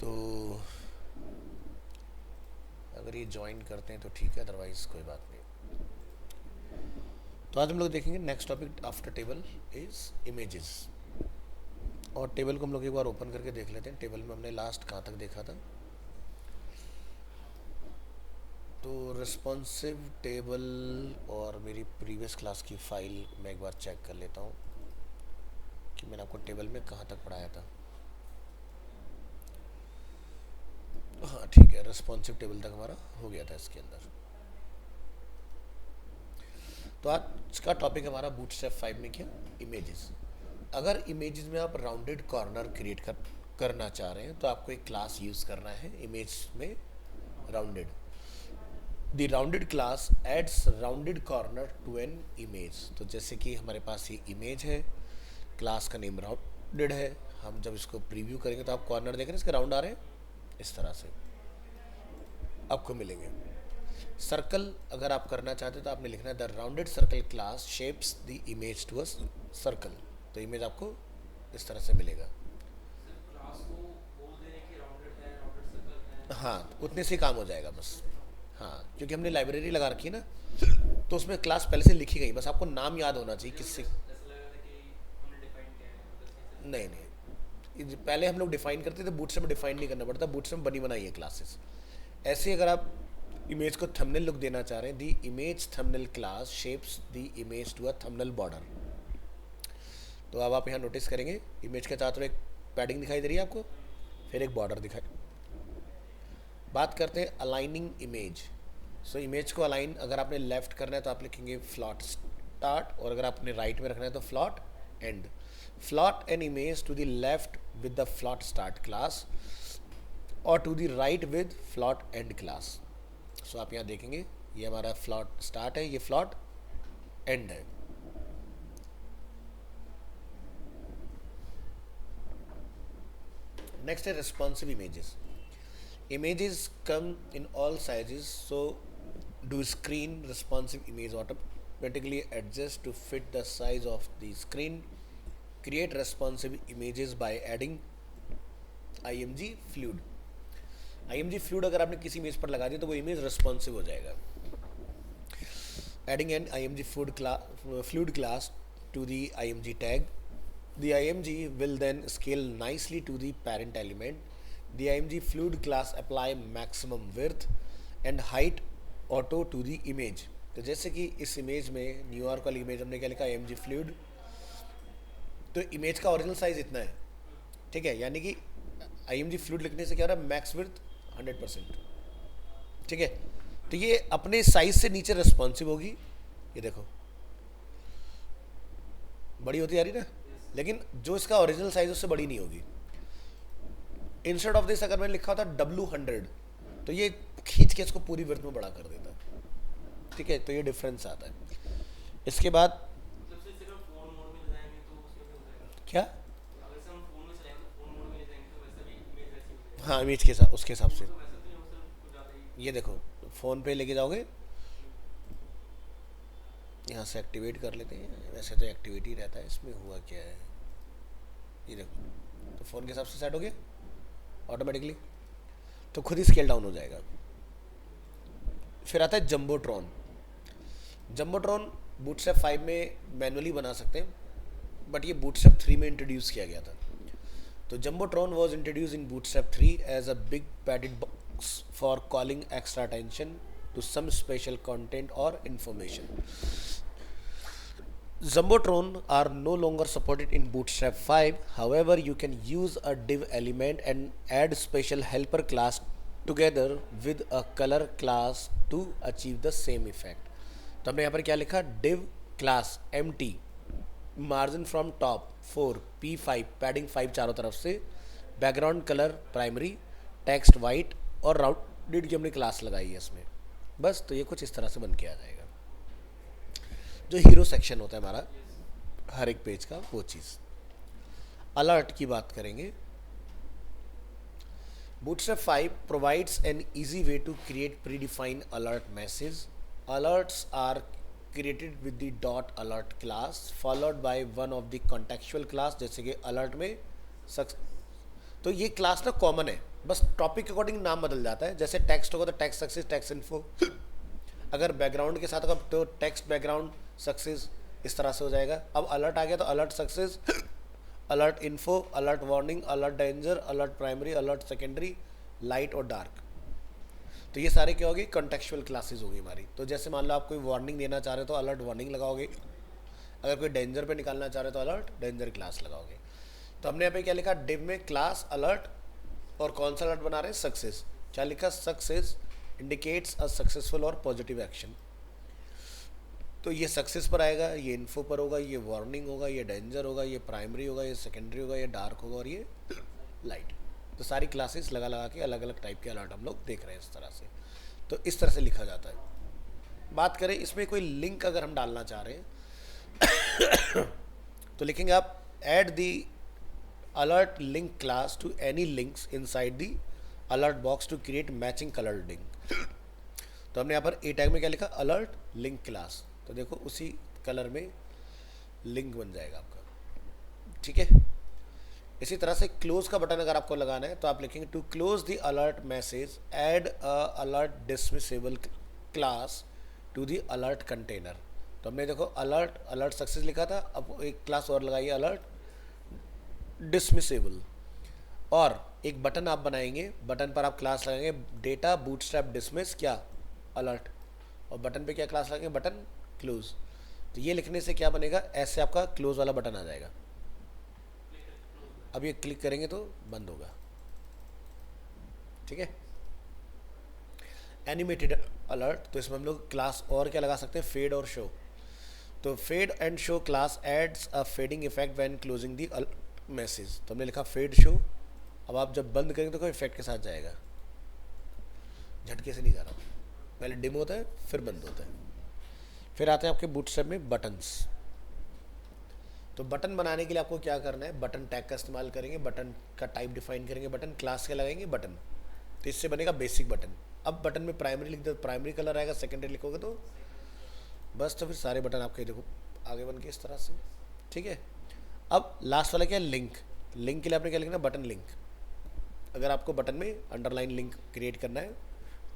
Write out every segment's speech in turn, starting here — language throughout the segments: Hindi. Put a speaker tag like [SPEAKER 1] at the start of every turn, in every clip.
[SPEAKER 1] तो अगर ये ज्वाइन करते हैं तो ठीक है, अदरवाइज कोई बात नहीं। तो आज हम लोग देखेंगे next topic after table is images. और टेबल को हम लोग एक बार ओपन करके देख लेते हैं। टेबल में हमने लास्ट कहाँ तक देखा था। तो रिस्पॉन्सिव टेबल और मेरी प्रीवियस क्लास की फाइल मैं एक बार चेक कर लेता हूँ कि मैंने आपको टेबल में कहाँ तक पढ़ाया था। हाँ ठीक है, रिस्पॉन्सिव टेबल तक हमारा हो गया था इसके अंदर। तो आज का टॉपिक हमारा बूटस्ट्रैप 5 में क्या, इमेजेस। अगर इमेजेस में आप राउंडेड कॉर्नर क्रिएट करना चाह रहे हैं तो आपको एक क्लास यूज़ करना है इमेज में, rounded. The rounded class adds rounded corner to an image. तो जैसे कि हमारे पास ये इमेज है, क्लास का नेम राउंडेड है। हम जब इसको प्रीव्यू करेंगे तो आप कॉर्नर देख रहे हैं, इसके राउंड आ रहे हैं, इस तरह से आपको मिलेंगे। सर्कल अगर आप करना चाहते हो तो आपने लिखना है the rounded circle class shapes the image to a circle. तो इमेज आपको इस तरह से मिलेगा। हाँ, उतने से काम हो जाएगा बस। हाँ, क्योंकि हमने लाइब्रेरी लगा रखी है ना, तो उसमें क्लास पहले से लिखी गई, बस आपको नाम याद होना चाहिए किससे। नहीं नहीं, पहले हम लोग डिफाइन करते थे, बूटस्ट्रैप में डिफाइन नहीं करना पड़ता, बूटस्ट्रैप बनी बनाई है क्लासेस। ऐसे अगर आप इमेज को थंबनेल लुक देना चाह रहे हैं, the image thumbnail class shapes the image to a thumbnail border. तो अब आप यहाँ नोटिस करेंगे इमेज के चारों तरफ एक पैडिंग दिखाई दे रही है आपको, फिर एक बॉर्डर दिखाई। बात करते हैं अलाइनिंग इमेज। सो इमेज को अलाइन अगर आपने लेफ्ट करना है तो आप लिखेंगे फ्लॉट स्टार्ट, और अगर आपने राइट में रखना है तो float end. Float an image to the left with the float start class और to the right with float end class. So आप यहाँ देखेंगे ये हमारा फ्लॉट स्टार्ट है, ये फ्लॉट एंड है। नेक्स्ट है responsive images. Images come in all sizes, so do screen responsive image automatically adjust to fit the size of the screen. Create responsive images by adding img fluid. img fluid अगर आपने किसी इमेज पर लगा दिया तो वो इमेज रिस्पॉन्सिव हो जाएगा। Adding an img fluid class to the img tag. The img will then scale nicely to the parent element. The img fluid class apply maximum width and height auto to the image. तो जैसे कि इस इमेज में, न्यूयॉर्क वाली इमेज, हमने क्या लिखा, img fluid। तो इमेज का ओरिजिनल साइज इतना है, ठीक है, यानी कि img fluid लिखने से क्या हो रहा है, मैक्स विड्थ 100%, ठीक है। तो ये अपने साइज से नीचे रिस्पॉन्सिव होगी। ये देखो बड़ी होती जा रही ना, लेकिन जो इसका ओरिजिनल साइज उससे बड़ी नहीं होगी। इंस्टेड ऑफ दिस अगर मैंने लिखा होता W100 तो ये खींच के इसको पूरी वर्थ में बड़ा कर देता, ठीक है। तो ये डिफरेंस आता है। इसके बाद क्या, हाँ इमेज के साथ उसके हिसाब से। ये देखो फ़ोन पे लेके जाओगे, यहाँ से एक्टिवेट कर लेते हैं, वैसे तो एक्टिवेट ही रहता है, इसमें हुआ क्या है, ये देखो तो फ़ोन के हिसाब से सेट हो गया ऑटोमेटिकली, तो खुद ही स्केल डाउन हो जाएगा। फिर आता है जम्बोट्रॉन। जम्बोट्रॉन बूटस्ट्रैप 5 में मैनुअली बना सकते हैं, बट ये बूटस्ट्रैप 3 में इंट्रोड्यूस किया गया था। तो jumbotron was introduce in bootstrap 3 as a big padded box for calling extra attention to some special content और information. Jumbotron are no longer supported in Bootstrap 5. However, you can use a div element and add special helper class together with a color class to achieve the same effect. तो हमने यहाँ पर क्या लिखा, div class empty margin from top 4 p5 padding 5 चारों तरफ से, background color primary, text white और rounded की हमने क्लास लगाई है इसमें। बस तो ये कुछ इस तरह से बन के आ जाएगा। जो हीरो सेक्शन होता है हमारा हर एक पेज का, वो चीज़। अलर्ट की बात करेंगे। Bootstrap 5 provides an easy way to create predefined alert message. Alerts are created with the dot alert class followed by one of the contextual class, जैसे कि alert में तो ये क्लास ना कॉमन है बस टॉपिक के अकॉर्डिंग नाम बदल जाता है। जैसे टेक्स्ट होगा तो टेक्स्ट सक्सेस टेक्स्ट इन्फो, अगर बैकग्राउंड के साथ होगा तो टेक्स्ट बैकग्राउंड सक्सेस, इस तरह से हो जाएगा। अब अलर्ट आ गया तो alert success, alert info, alert warning, alert danger, alert primary, alert secondary, light और डार्क। तो ये सारे क्या होगी, कॉन्टेक्चुअल क्लासेस होगी हमारी। तो जैसे मान लो आप कोई वार्निंग देना चाह रहे हो तो अलर्ट वार्निंग लगाओगे, अगर कोई डेंजर पे निकालना चाह रहे हो तो अलर्ट डेंजर क्लास लगाओगे। तो हमने यहाँ पे क्या लिखा, डिव में क्लास अलर्ट, और कौन सा अलर्ट बना रहे हैं, सक्सेस। क्या लिखा, सक्सेस इंडिकेट्स अ सक्सेसफुल और पॉजिटिव एक्शन। तो ये सक्सेस पर आएगा, ये इन्फो पर होगा, ये वार्निंग होगा, ये डेंजर होगा, ये प्राइमरी होगा, ये सेकेंडरी होगा, ये डार्क होगा और ये लाइट। तो सारी क्लासेस लगा लगा के अलग अलग टाइप के अलर्ट हम लोग देख रहे हैं इस तरह से। तो इस तरह से लिखा जाता है। बात करें इसमें कोई लिंक अगर हम डालना चाह रहे हैं तो लिखेंगे आप add the alert link class to any links inside the alert box to create matching colour link. तो हमने यहाँ पर ए टैग में क्या लिखा, अलर्ट लिंक क्लास। तो देखो उसी कलर में लिंक बन जाएगा आपका, ठीक है। इसी तरह से क्लोज का बटन अगर आपको लगाना है तो आप लिखेंगे to close the alert message add a alert dismissible class to the alert container. तो हमने देखो अलर्ट अलर्ट सक्सेस लिखा था, अब एक क्लास और लगाइए अलर्ट डिसमिसेबल, और एक बटन आप बनाएंगे, बटन पर आप क्लास लगाएंगे डेटा बूटस्ट्रैप डिसमिस क्या अलर्ट, और बटन पे क्या क्लास लगाएंगे, बटन क्लोज। तो ये लिखने से क्या बनेगा, ऐसे आपका क्लोज वाला बटन आ जाएगा। अब ये क्लिक करेंगे तो बंद होगा, ठीक है। एनिमेटेड अलर्ट, तो इसमें हम लोग क्लास और क्या लगा सकते हैं, फेड और शो। तो fade and show class adds a fading effect when closing the message. तो हमने लिखा फेड शो, अब आप जब बंद करेंगे तो कोई इफेक्ट के साथ जाएगा, झटके से नहीं जा रहा, पहले डिम होता है फिर बंद होता है। फिर आते हैं आपके बूटस्ट्रैप में बटन्स। तो बटन बनाने के लिए आपको क्या करना है, बटन टैग का इस्तेमाल करेंगे, बटन का टाइप डिफाइन करेंगे, बटन क्लास के लगाएंगे बटन, तो इससे बनेगा बेसिक बटन। अब बटन में प्राइमरी लिख दो तो प्राइमरी कलर आएगा, सेकेंडरी लिखोगे तो बस, तो फिर सारे बटन आपके देखो आगे बन के इस तरह से, ठीक है। अब लास्ट वाला क्या है, लिंक। लिंक के लिए आपने क्या लिखना, बटन लिंक। अगर आपको बटन में अंडरलाइन लिंक क्रिएट करना है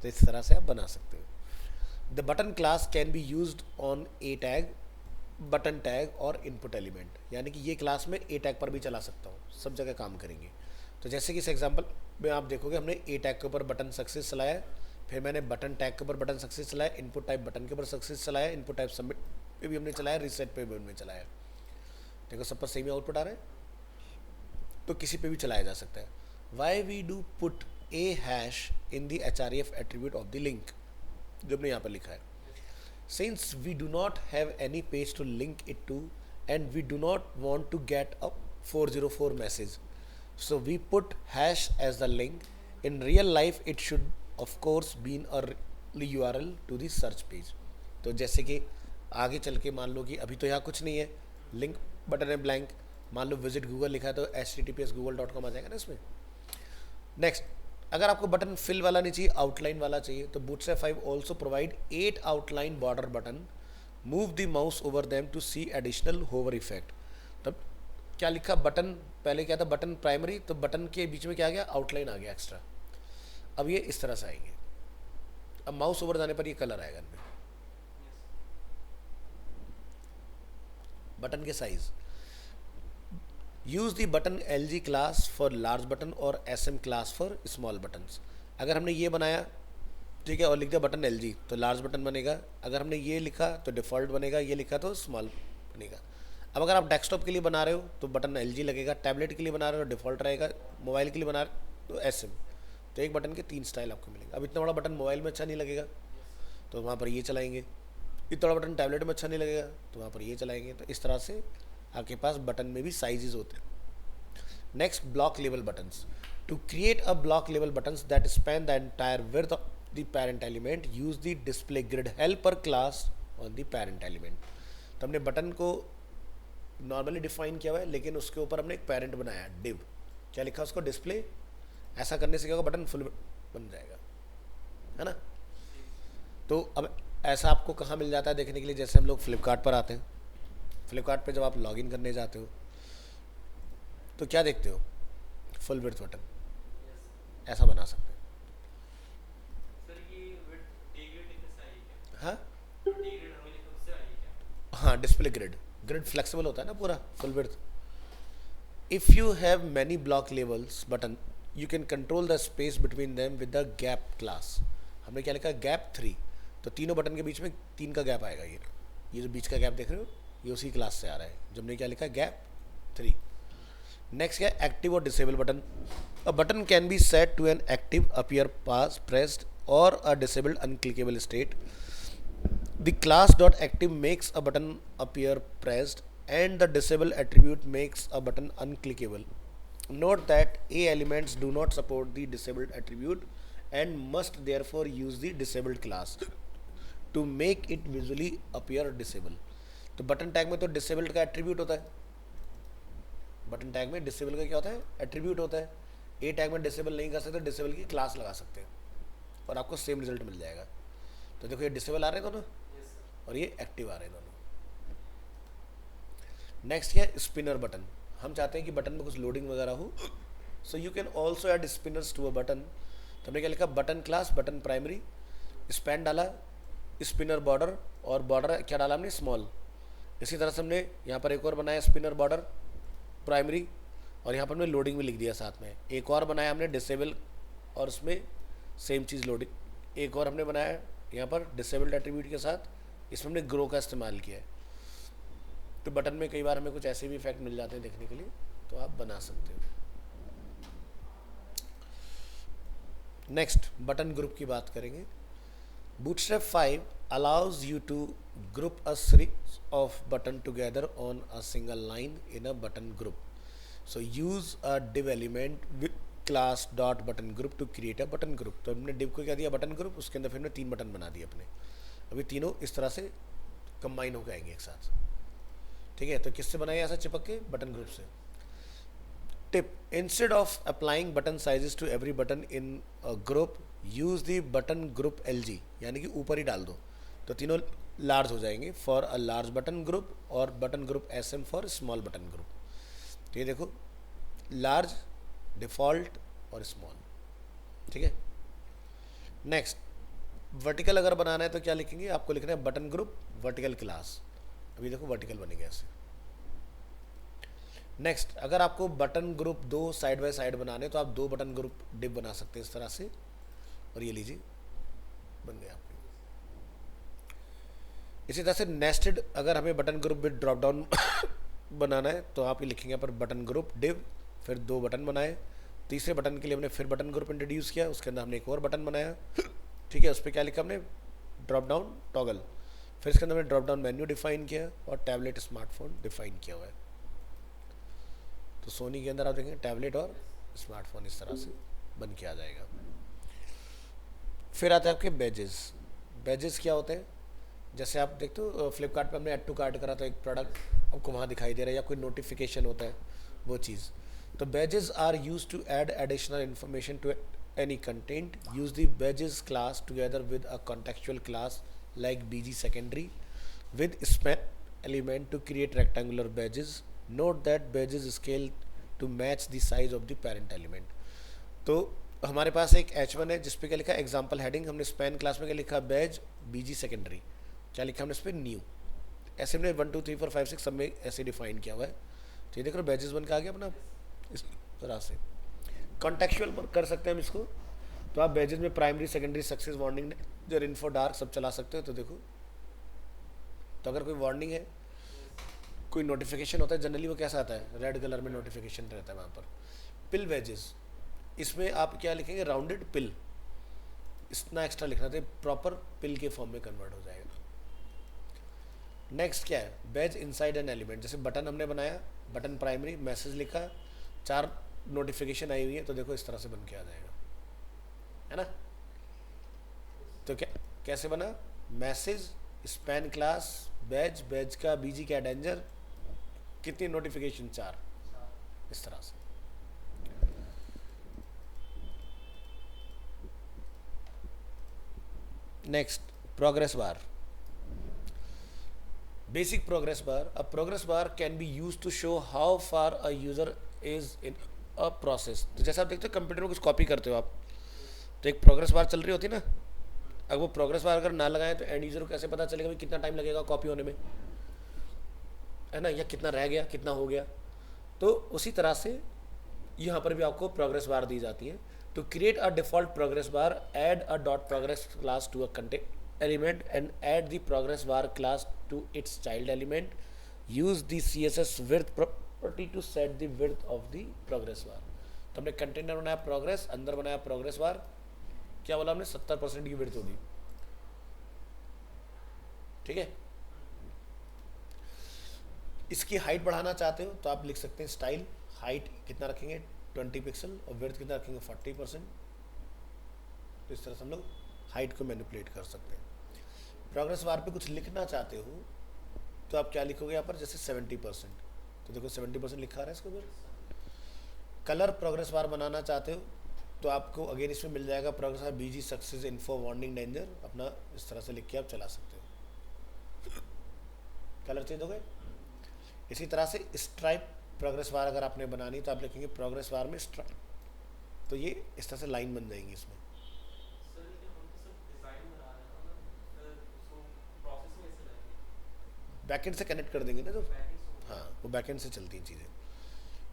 [SPEAKER 1] तो इस तरह से आप बना सकते हो। The button class can be used on A tag, button tag और इनपुट एलिमेंट, यानी कि ये क्लास में ए टैग पर भी चला सकता हूँ, सब जगह काम करेंगे। तो जैसे कि इस एग्जांपल में आप देखोगे हमने ए टैग के ऊपर बटन सक्सेस चलाया, फिर मैंने बटन टैग के ऊपर बटन सक्सेस चलाया, इनपुट टाइप बटन के ऊपर सक्सेस चलाया, इनपुट टाइप सबमिट पे भी हमने चलाया, रीसेट पे भी हमने चलाया। देखो सब पर सेम आउटपुट आ रहा है, तो किसी पे भी चलाया जा सकता है। Why we do put a hash in the HREF attribute of the link, जो हमने यहाँ पर लिखा है, since we do not have any page to link it to and we do not want to get a 404 message, so we put hash as the link. In real life it should of course be a URL to the search page। तो जैसे कि आगे चल के मान लो कि अभी तो यहाँ कुछ नहीं है, लिंक बटन है ब्लैंक, मान लो विजिट गूगल लिखा है तो https google.com आ जाएगा ना इसमें। नेक्स्ट, अगर आपको बटन फिल वाला नहीं चाहिए, आउटलाइन वाला चाहिए, तो bootstrap 5 also provide 8 outline border button, move the mouse over them to see additional hover effect. तब क्या लिखा, बटन पहले क्या था, बटन प्राइमरी, तो बटन के बीच में क्या आ गया, आउटलाइन आ गया एक्स्ट्रा। अब ये इस तरह से आएंगे, अब माउस ओवर जाने पर ये कलर आएगा इनमें। बटन के size, use the button LG class for large button और SM class for small buttons. अगर हमने ये बनाया, ठीक है, और लिख दिया बटन LG तो लार्ज बटन बनेगा, अगर हमने ये लिखा तो डिफ़ॉल्ट बनेगा, ये लिखा तो स्मॉल बनेगा। अब अगर आप डेस्कटॉप के लिए बना रहे हो तो बटन LG लगेगा, टैबलेट के लिए बना रहे हो डिफ़ॉल्ट रहेगा, मोबाइल के लिए बना रहे हो तो SM। तो एक बटन के 3 स्टाइल आपको मिलेंगे। अब इतना बड़ा बटन मोबाइल में अच्छा नहीं लगेगा तो वहाँ पर ये चलाएंगे, इतना बड़ा बटन टैबलेट में अच्छा नहीं लगेगा तो वहाँ पर ये चलाएंगे। तो इस तरह से आपके पास बटन में भी साइजेस होते हैं। Next, block level buttons. To create a block level buttons that span the entire width of the parent element, use the display grid helper class on the parent element. तो हमने बटन को नॉर्मली डिफाइन किया हुआ है, लेकिन उसके ऊपर हमने एक पेरेंट बनाया डिव, क्या लिखा उसको, डिस्प्ले। ऐसा करने से क्या होगा, बटन फुल बन जाएगा, है ना। तो अब ऐसा आपको कहाँ मिल जाता है देखने के लिए, जैसे हम लोग फ्लिपकार्ट पर आते हैं, फ्लिपकार्ट पे जब आप लॉगिन करने जाते हो तो क्या देखते हो, फुल विड्थ बटन, ऐसा बना सकते हैं।
[SPEAKER 2] सर ये विद डी ग्रेड लिखने से आई है क्या?
[SPEAKER 1] हाँ
[SPEAKER 2] जो डी ग्रेड हमें लिखा उससे आई है क्या?
[SPEAKER 1] हाँ, डिस्प्ले ग्रिड, ग्रिड फ्लेक्सिबल होता है ना पूरा full width. If you have many block levels button, you can control the space between them with the gap class. हमने क्या लिखा, गैप 3, तो तीनों बटन के बीच में 3 का गैप आएगा। ये जो बीच का गैप देख रहे हो ये उसी क्लास से आ रहा है, जो हमने क्या लिखा, गैप 3। नेक्स्ट क्या, एक्टिव और disable button. A button can be set to an active appear pass pressed और a disabled unclickable state. The class dot active makes a button appear pressed and the disable attribute makes a button unclickable. Note that A elements do not support the disabled attribute and must therefore use the disabled class to make it visually appear disable. तो बटन टैग में तो डिसेबल्ड का एट्रीब्यूट होता है, बटन टैग में डिसेबल का क्या होता है, एट्रीब्यूट होता है। ए टैग में डिसेबल नहीं कर सकते, डिसेबल की क्लास लगा सकते हैं और आपको सेम रिजल्ट मिल जाएगा। तो देखो ये डिसेबल आ रहे हैं दोनों
[SPEAKER 2] यस सर।
[SPEAKER 1] और ये एक्टिव आ रहे हैं दोनों। नेक्स्ट क्या है, स्पिनर बटन। हम चाहते हैं कि बटन में कुछ लोडिंग वगैरह हो, so you can also add spinners to a button. तो हमने क्या लिखा, button class button primary, span डाला, स्पिनर बॉर्डर, और बॉर्डर क्या डाला हमने, स्मॉल। इसी तरह से हमने यहाँ पर एक और बनाया स्पिनर बॉर्डर प्राइमरी, और यहाँ पर हमने लोडिंग भी लिख दिया साथ में। एक और बनाया हमने डिसेबल, और उसमें सेम चीज़ लोडिंग। एक और हमने बनाया यहाँ पर डिसेबल्ड एट्रीब्यूट के साथ, इसमें हमने ग्रो का इस्तेमाल किया है। तो बटन में कई बार हमें कुछ ऐसे भी इफेक्ट मिल जाते हैं देखने के लिए, तो आप बना सकते हो। नेक्स्ट बटन ग्रुप की बात करेंगे। Bootstrap 5 allows you to group a series of button together on a single line in a button group. So use a div element with class dot button group to create a button group. तो हमने div को क्या दिया, बटन ग्रुप, उसके अंदर फिर हमने 3 बटन बना दिए अपने। अभी तीनों इस तरह से कंबाइन होकर आएंगे एक साथ, ठीक है। तो किससे बनाए, ऐसा चिपक के, बटन ग्रुप से। Tip, instead of applying button sizes to every button in group, use the button group LG, यानी कि ऊपर ही डाल दो, तो तीनों लार्ज हो जाएंगे। For a large button group और button group SM for small button group. तो ये देखो, लार्ज, डिफॉल्ट और स्मॉल, ठीक है। नेक्स्ट, वर्टिकल अगर बनाना है तो क्या लिखेंगे, आपको लिखना है बटन ग्रुप वर्टिकल क्लास। अभी देखो वर्टिकल बनेगा ऐसे। नेक्स्ट, अगर आपको button group 2 side by side बनाने तो आप 2 बटन ग्रुप डिव बना सकते हैं इस तरह से, और ये लीजिए बन गया आपके। इसी तरह से नेस्टेड, अगर हमें button group with drop down बनाना है तो आप ये लिखेंगे यहाँ पर बटन ग्रुप डिव, फिर 2 बटन बनाए। तीसरे बटन के लिए हमने फिर बटन ग्रुप इंट्रोड्यूस किया, उसके अंदर हमने एक और बटन बनाया, ठीक है। उस पर क्या लिखा हमने, ड्रॉप डाउन टॉगल। फिर इसके अंदर हमने ड्रॉप डाउन मेन्यू डिफाइन किया और टैबलेट स्मार्टफोन डिफाइन किया हुआ है। तो सोनी के अंदर आप देखेंगे टैबलेट और स्मार्टफोन इस तरह से बन के आ जाएगा। फिर आते हैं आपके बैजेस। बैजेस क्या होते हैं, जैसे आप देखते हो फ्लिपकार्ट पे हमने ऐड टू कार्ट करा तो एक प्रोडक्ट आपको वहाँ दिखाई दे रहा है, या कोई नोटिफिकेशन होता है वो चीज़। तो badges are use to add additional information to any content. Use the badges class together with a contextual class like BG secondary with span element to create rectangular badges. Note that badges scale to match the size of the parent element. तो हमारे पास एक H1 है जिसपे क्या लिखा, एग्जाम्पल हेडिंग। हमने स्पैन क्लास में क्या लिखा, बैज BG सेकेंडरी, क्या लिखा हमने इस पर, न्यू। ऐसे हमने 1 2 3 4 5 6 सब में ऐसे डिफाइन किया हुआ है। तो ये देख रहे हो बैजेस बन के आ गया अपना इस तरह से। कॉन्टेक्चुअल पर कर सकते हैं हम इसको, तो आप बैजेस में प्राइमरी सेकेंडरी सक्सेस वार्निंग जो इन्फो डार्क सब चला सकते हो। तो देखो, तो अगर कोई वार्निंग है, कोई नोटिफिकेशन होता है, जनरली वो कैसा आता है, रेड कलर में नोटिफिकेशन रहता है वहाँ पर। पिल बैजेस, इसमें आप क्या लिखेंगे, राउंडेड पिल, इतना एक्स्ट्रा लिखना था, प्रॉपर पिल के फॉर्म में कन्वर्ट हो जाएगा। नेक्स्ट क्या है, बैज इनसाइड एन एलिमेंट। जैसे बटन हमने बनाया, बटन प्राइमरी, मैसेज लिखा, 4 नोटिफिकेशन आई हुई है, तो देखो इस तरह से बन के आ जाएगा, है ना। तो क्या कैसे बना, message, span class, badge, badge का BG का डेंजर, कितनी नोटिफिकेशन, 4, इस तरह से। Next, progress bar. Basic progress bar. A progress bar can be used to show how far a user is in a process. तो जैसे आप देखते हो कंप्यूटर में कुछ कॉपी करते हो आप, तो एक प्रोग्रेस बार चल रही होती है ना, अगर वो प्रोग्रेस बार अगर ना लगाए तो एंड यूजर को कैसे पता चलेगा भाई कितना टाइम लगेगा कॉपी होने में, है ना, या कितना रह गया कितना हो गया। तो उसी तरह से यहाँ पर भी आपको प्रोग्रेस बार दी जाती है। To create a default progress bar, add a dot progress class to a content element and add the progress bar class to its child element, use the CSS width property to set the width of the progress bar. तो हमने कंटेनर बनाया प्रोग्रेस, अंदर बनाया प्रोग्रेस बार, क्या बोला हमने 70% की विड्थ होगी, ठीक है। इसकी हाइट बढ़ाना चाहते हो तो आप लिख सकते हैं स्टाइल हाइट कितना रखेंगे 20 पिक्सल और विड्थ कितना रखेंगे 40%। तो इस तरह से हम लोग हाइट को मैनिपुलेट कर सकते हैं। प्रोग्रेस बार पे कुछ लिखना चाहते हो तो आप क्या लिखोगे यहाँ पर, जैसे 70%, तो देखो 70% लिखा रहा है इसको। फिर कलर प्रोग्रेस बार बनाना चाहते हो तो आपको अगेन इसमें मिल जाएगा progress bar BG success info warning danger, अपना इस तरह से लिख के आप चला सकते हो। कलर चेंज हो गए। इसी तरह से स्ट्राइप प्रोग्रेस बार अगर आपने बनानी तो आप लिखेंगे प्रोग्रेस बार में स्ट्राइप, तो ये इस तरह से लाइन बन जाएंगी इसमें।
[SPEAKER 2] सर ये हम तो सब डिजाइन बना रहे हैं ना, फिर उसको प्रोसेस में कैसे लाएंगे?
[SPEAKER 1] बैकएंड से कनेक्ट कर देंगे ना तो,
[SPEAKER 2] बैकएंड से
[SPEAKER 1] हाँ वो बैकएंड से चलती हैं चीज़ें।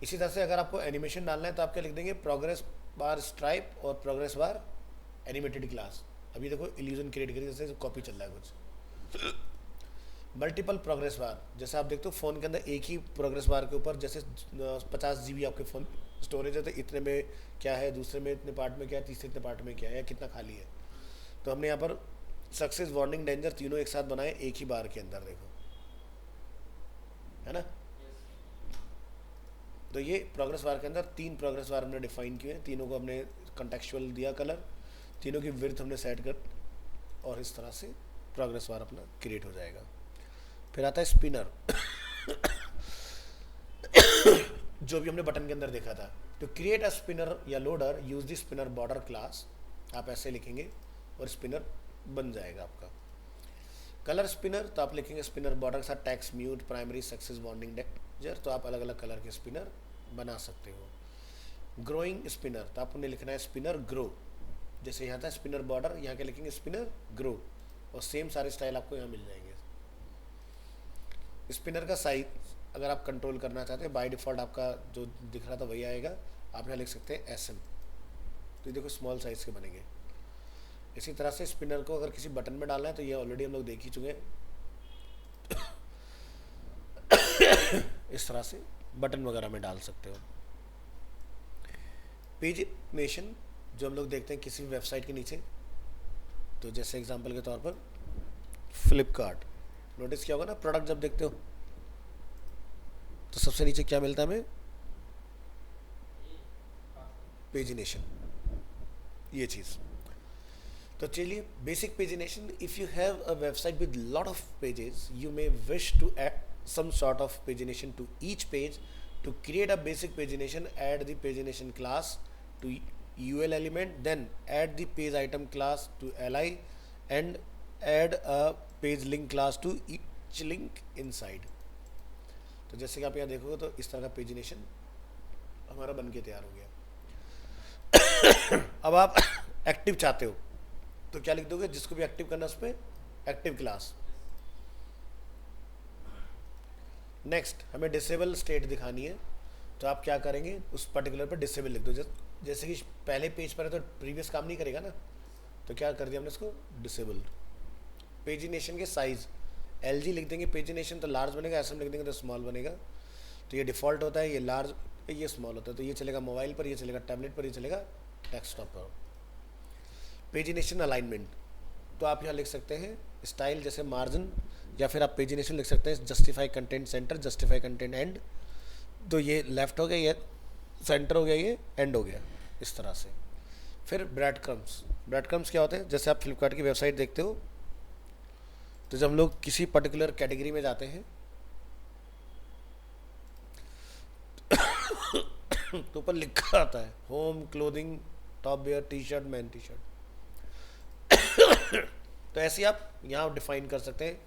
[SPEAKER 1] इसी तरह से अगर आपको एनिमेशन डालना है तो आप क्या लिख देंगे प्रोग्रेस बार स्ट्राइप और प्रोग्रेस बार एनिमेटेड क्लास। अभी देखो इल्यूजन क्रिएट करिए, जैसे कॉपी चल रहा है कुछ। मल्टीपल प्रोग्रेस बार, जैसे आप देखते हो फ़ोन के अंदर एक ही प्रोग्रेस बार के ऊपर जैसे 50 GB आपके फ़ोन स्टोरेज है, तो इतने में क्या है, दूसरे में इतने पार्ट में क्या है, तीसरे इतने पार्ट में क्या है, या कितना खाली है। तो हमने यहाँ पर सक्सेस वार्निंग डेंजर तीनों एक साथ बनाए एक ही बार के अंदर, देखो है ना। तो ये प्रोग्रेस बार के अंदर 3 प्रोग्रेस बार हमने डिफाइन किए हैं, तीनों को हमने कंटेक्चुअल दिया कलर, तीनों की विड्थ हमने सेट कर, और इस तरह से प्रोग्रेस बार अपना क्रिएट हो जाएगा। फिर आता है स्पिनर जो भी हमने बटन के अंदर देखा था। तो क्रिएट अ स्पिनर या loader, use the spinner border class, आप ऐसे लिखेंगे और स्पिनर बन जाएगा आपका। कलर स्पिनर, तो आप लिखेंगे स्पिनर बॉर्डर के साथ tax mute primary success bonding danger, तो आप अलग अलग कलर के स्पिनर बना सकते हो। ग्रोइंग स्पिनर, तो आपने लिखना है स्पिनर ग्रो, जैसे यहाँ था स्पिनर बॉर्डर, यहाँ के लिखेंगे स्पिनर ग्रो, और सेम सारे स्टाइल आपको यहाँ मिल जाएंगे। स्पिनर का साइज अगर आप कंट्रोल करना चाहते हैं, बाय डिफ़ॉल्ट आपका जो दिख रहा था वही आएगा, आप यहाँ लिख सकते हैं SM, तो ये देखो स्मॉल साइज़ के बनेंगे। इसी तरह से स्पिनर को अगर किसी बटन में डालना है तो ये ऑलरेडी हम लोग देख ही चुके हैं। इस तरह से बटन वगैरह में डाल सकते हो। पेज एनिमेशन जो हम लोग देखते हैं किसी भी वेबसाइट के नीचे, तो जैसे एग्जांपल के तौर पर फ्लिपकार्ट, नोटिस किया होगा ना, प्रोडक्ट जब देखते हो तो सबसे नीचे क्या मिलता है हमें, पेजिनेशन, ये चीज़। तो चलिए basic pagination, if you have a website with lot of pages, you may wish to add some sort of pagination to each page. To create a basic pagination, add the pagination class to UL element, then add the page item class to li, and add a page link class to each link inside. तो जैसे कि आप यहाँ देखोगे तो इस तरह का पेजिनेशन हमारा बन के तैयार हो गया। अब आप एक्टिव चाहते हो तो क्या लिख दोगे, जिसको भी एक्टिव करना उस पर एक्टिव क्लास। नेक्स्ट हमें डिसेबल स्टेट दिखानी है, तो आप क्या करेंगे, उस पर्टिकुलर पर डिसेबल लिख दो। जैसे कि पहले पेज पर है तो प्रीवियस काम नहीं करेगा ना, तो क्या कर दिया हमने इसको डिसेबल। पेजिनेशन के साइज LG लिख देंगे, पेजिनेशन तो लार्ज बनेगा, SM लिख देंगे तो स्मॉल बनेगा। तो ये डिफ़ॉल्ट होता है, ये लार्ज ये स्मॉल होता है, तो ये चलेगा मोबाइल पर, ये चलेगा टैबलेट पर, ये चलेगा डेस्कटॉप पर। पेजिनेशन अलाइनमेंट, तो आप यहाँ लिख सकते हैं स्टाइल जैसे मार्जिन, या फिर आप पेजिनेशन लिख सकते हैं justify content centre, justify content and, तो ये लेफ्ट हो गया, ये सेंटर हो गया, ये एंड हो गया, इस तरह से। फिर ब्रेड क्रम्स, ब्रेड क्रम्स क्या होते हैं, जैसे आप फ्लिपकार्ट की वेबसाइट देखते हो तो जब हम लोग किसी पर्टिकुलर कैटेगरी में जाते हैं तो ऊपर लिखा आता है home, clothing, top wear, T-shirt, man T-shirt. तो ऐसे आप यहाँ डिफाइन कर सकते हैं।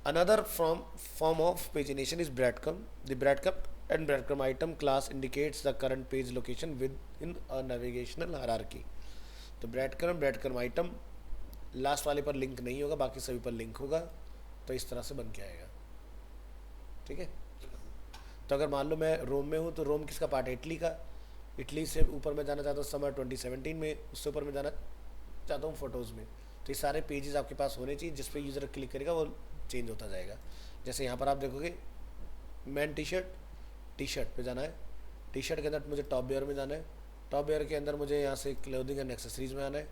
[SPEAKER 1] Another form of pagination is breadcrumb. The breadcrumb and breadcrumb item class indicates the current page location within a navigational hierarchy. तो breadcrumb item लास्ट वाले पर लिंक नहीं होगा, बाकी सभी पर लिंक होगा। तो इस तरह से बन के आएगा, ठीक है। तो अगर मान लो मैं रोम में हूँ तो रोम किसका पार्ट है, इटली का। इटली से ऊपर मैं जाना चाहता हूँ समर 2017 में, उससे ऊपर मैं जाना चाहता हूँ फ़ोटोज़ में। तो ये सारे पेजेस आपके पास होने चाहिए, जिस पे यूज़र क्लिक करेगा वो चेंज होता जाएगा। जैसे यहाँ पर आप देखोगे मैन टी शर्ट पे जाना है, टी शर्ट के अंदर मुझे टॉप वेयर में जाना है, टॉप वेयर के अंदर मुझे यहाँ से क्लोथिंग एंड एक्सेसरीज में आना है,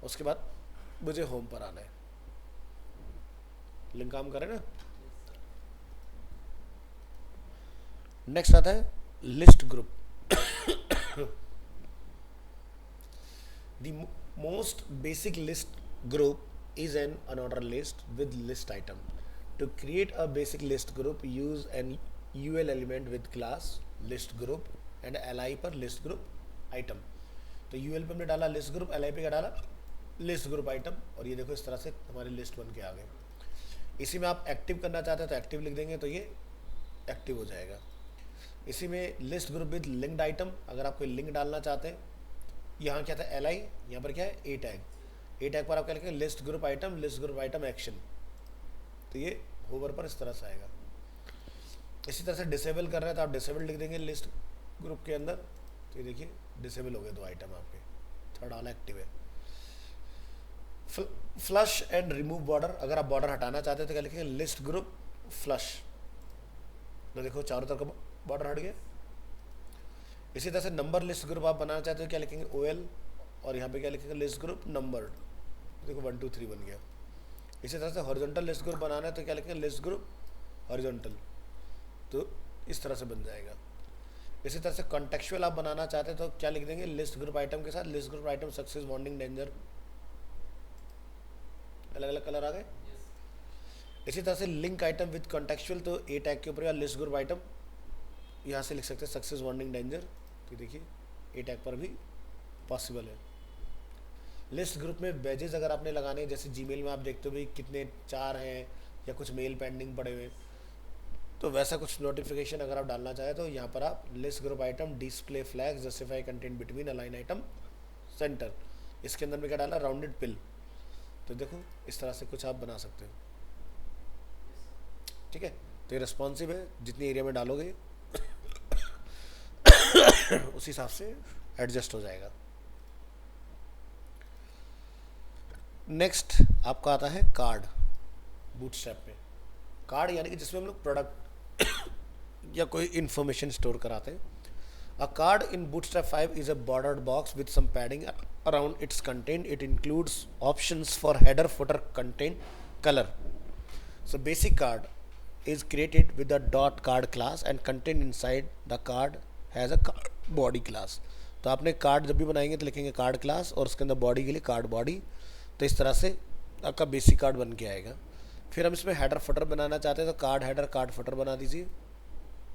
[SPEAKER 1] उसके बाद मुझे होम पर आना है। लिंक काम करे ना। नेक्स्ट आता है list group. The most basic list group is an unordered list with list item. To create a basic list group, use an UL element with class list group and li पर list group item. तो UL पे हमने डाला list group, li पे क्या डाला list group item, और ये देखो इस तरह से हमारी लिस्ट बन के आ गए। इसी में आप एक्टिव करना चाहते हैं तो एक्टिव लिख देंगे तो ये एक्टिव हो जाएगा। इसी में list group with linked item, अगर आप कोई लिंक डालना चाहते हैं, यहाँ क्या था li, यहाँ पर क्या है ए टैग पर आप क्या लिखेंगे लिस्ट ग्रुप आइटम एक्शन, तो ये होवर पर इस तरह से आएगा। इसी तरह से डिसेबल कर रहे हैं तो आप डिसेबल लिख देंगे लिस्ट ग्रुप के अंदर, तो ये देखिए डिसेबल हो गए 2 आइटम आपके, थर्ड वाला एक्टिव है। फ्लश एंड रिमूव बॉर्डर, अगर आप बॉर्डर हटाना चाहते हैं तो क्या लिखेंगे लिस्ट ग्रुप फ्लश, तो देखो चारों तरफ का बॉर्डर हट गया। इसी तरह से नंबर लिस्ट ग्रुप आप बनाना चाहते हो क्या लिखेंगे OL, और यहाँ पे क्या लिखेंगे लिस्ट ग्रुप नंबर, देखो 1 2 3 बन गया। इसी तरह से हॉरिजॉन्टल लिस्ट ग्रुप बनाना है तो क्या लिखेंगे लिस्ट ग्रुप हॉरिजॉन्टल, तो इस तरह से बन जाएगा। इसी तरह से कॉन्टेक्चुअल आप बनाना चाहते हैं तो क्या लिख देंगे लिस्ट ग्रुप आइटम के साथ list group item success warning danger, अलग अलग कलर आ गए। इसी तरह से लिंक आइटम विद कॉन्टेक्चुअल, तो ए टैग के ऊपर या लिस्ट ग्रुप आइटम यहाँ से लिख सकते हैं सक्सेस वार्निंग डेंजर, तो देखिए ए टैग पर भी पॉसिबल है। लिस्ट ग्रुप में बैजेस अगर आपने लगाने हैं, जैसे जीमेल में आप देखते हो भाई कितने 4 हैं या कुछ मेल पेंडिंग पड़े हुए, तो वैसा कुछ नोटिफिकेशन अगर आप डालना चाहें तो यहाँ पर आप list group item display flag justify content between align item centre, इसके अंदर में क्या डाला राउंडेड पिल, तो देखो इस तरह से कुछ आप बना सकते हो, ठीक है। तो ये रिस्पॉन्सिव है, जितनी एरिया में डालोगे उस हिसाब से एडजस्ट हो जाएगा। नेक्स्ट आपका आता है कार्ड। बूटस्ट्रैप में कार्ड यानी कि जिसमें हम लोग प्रोडक्ट या कोई इंफॉर्मेशन स्टोर कराते हैं। अ card in bootstrap 5 is a bordered box with some padding around its content. It includes options for header, footer, content, color. So basic card is created with the dot card class and content inside the card has a body class. तो आपने कार्ड जब भी बनाएंगे तो लिखेंगे कार्ड क्लास और उसके अंदर बॉडी के लिए कार्ड बॉडी, तो इस तरह से आपका बेसिक कार्ड बन के आएगा। फिर हम इसमें हेडर फुटर बनाना चाहते हैं तो कार्ड हेडर कार्ड फुटर बना दीजिए,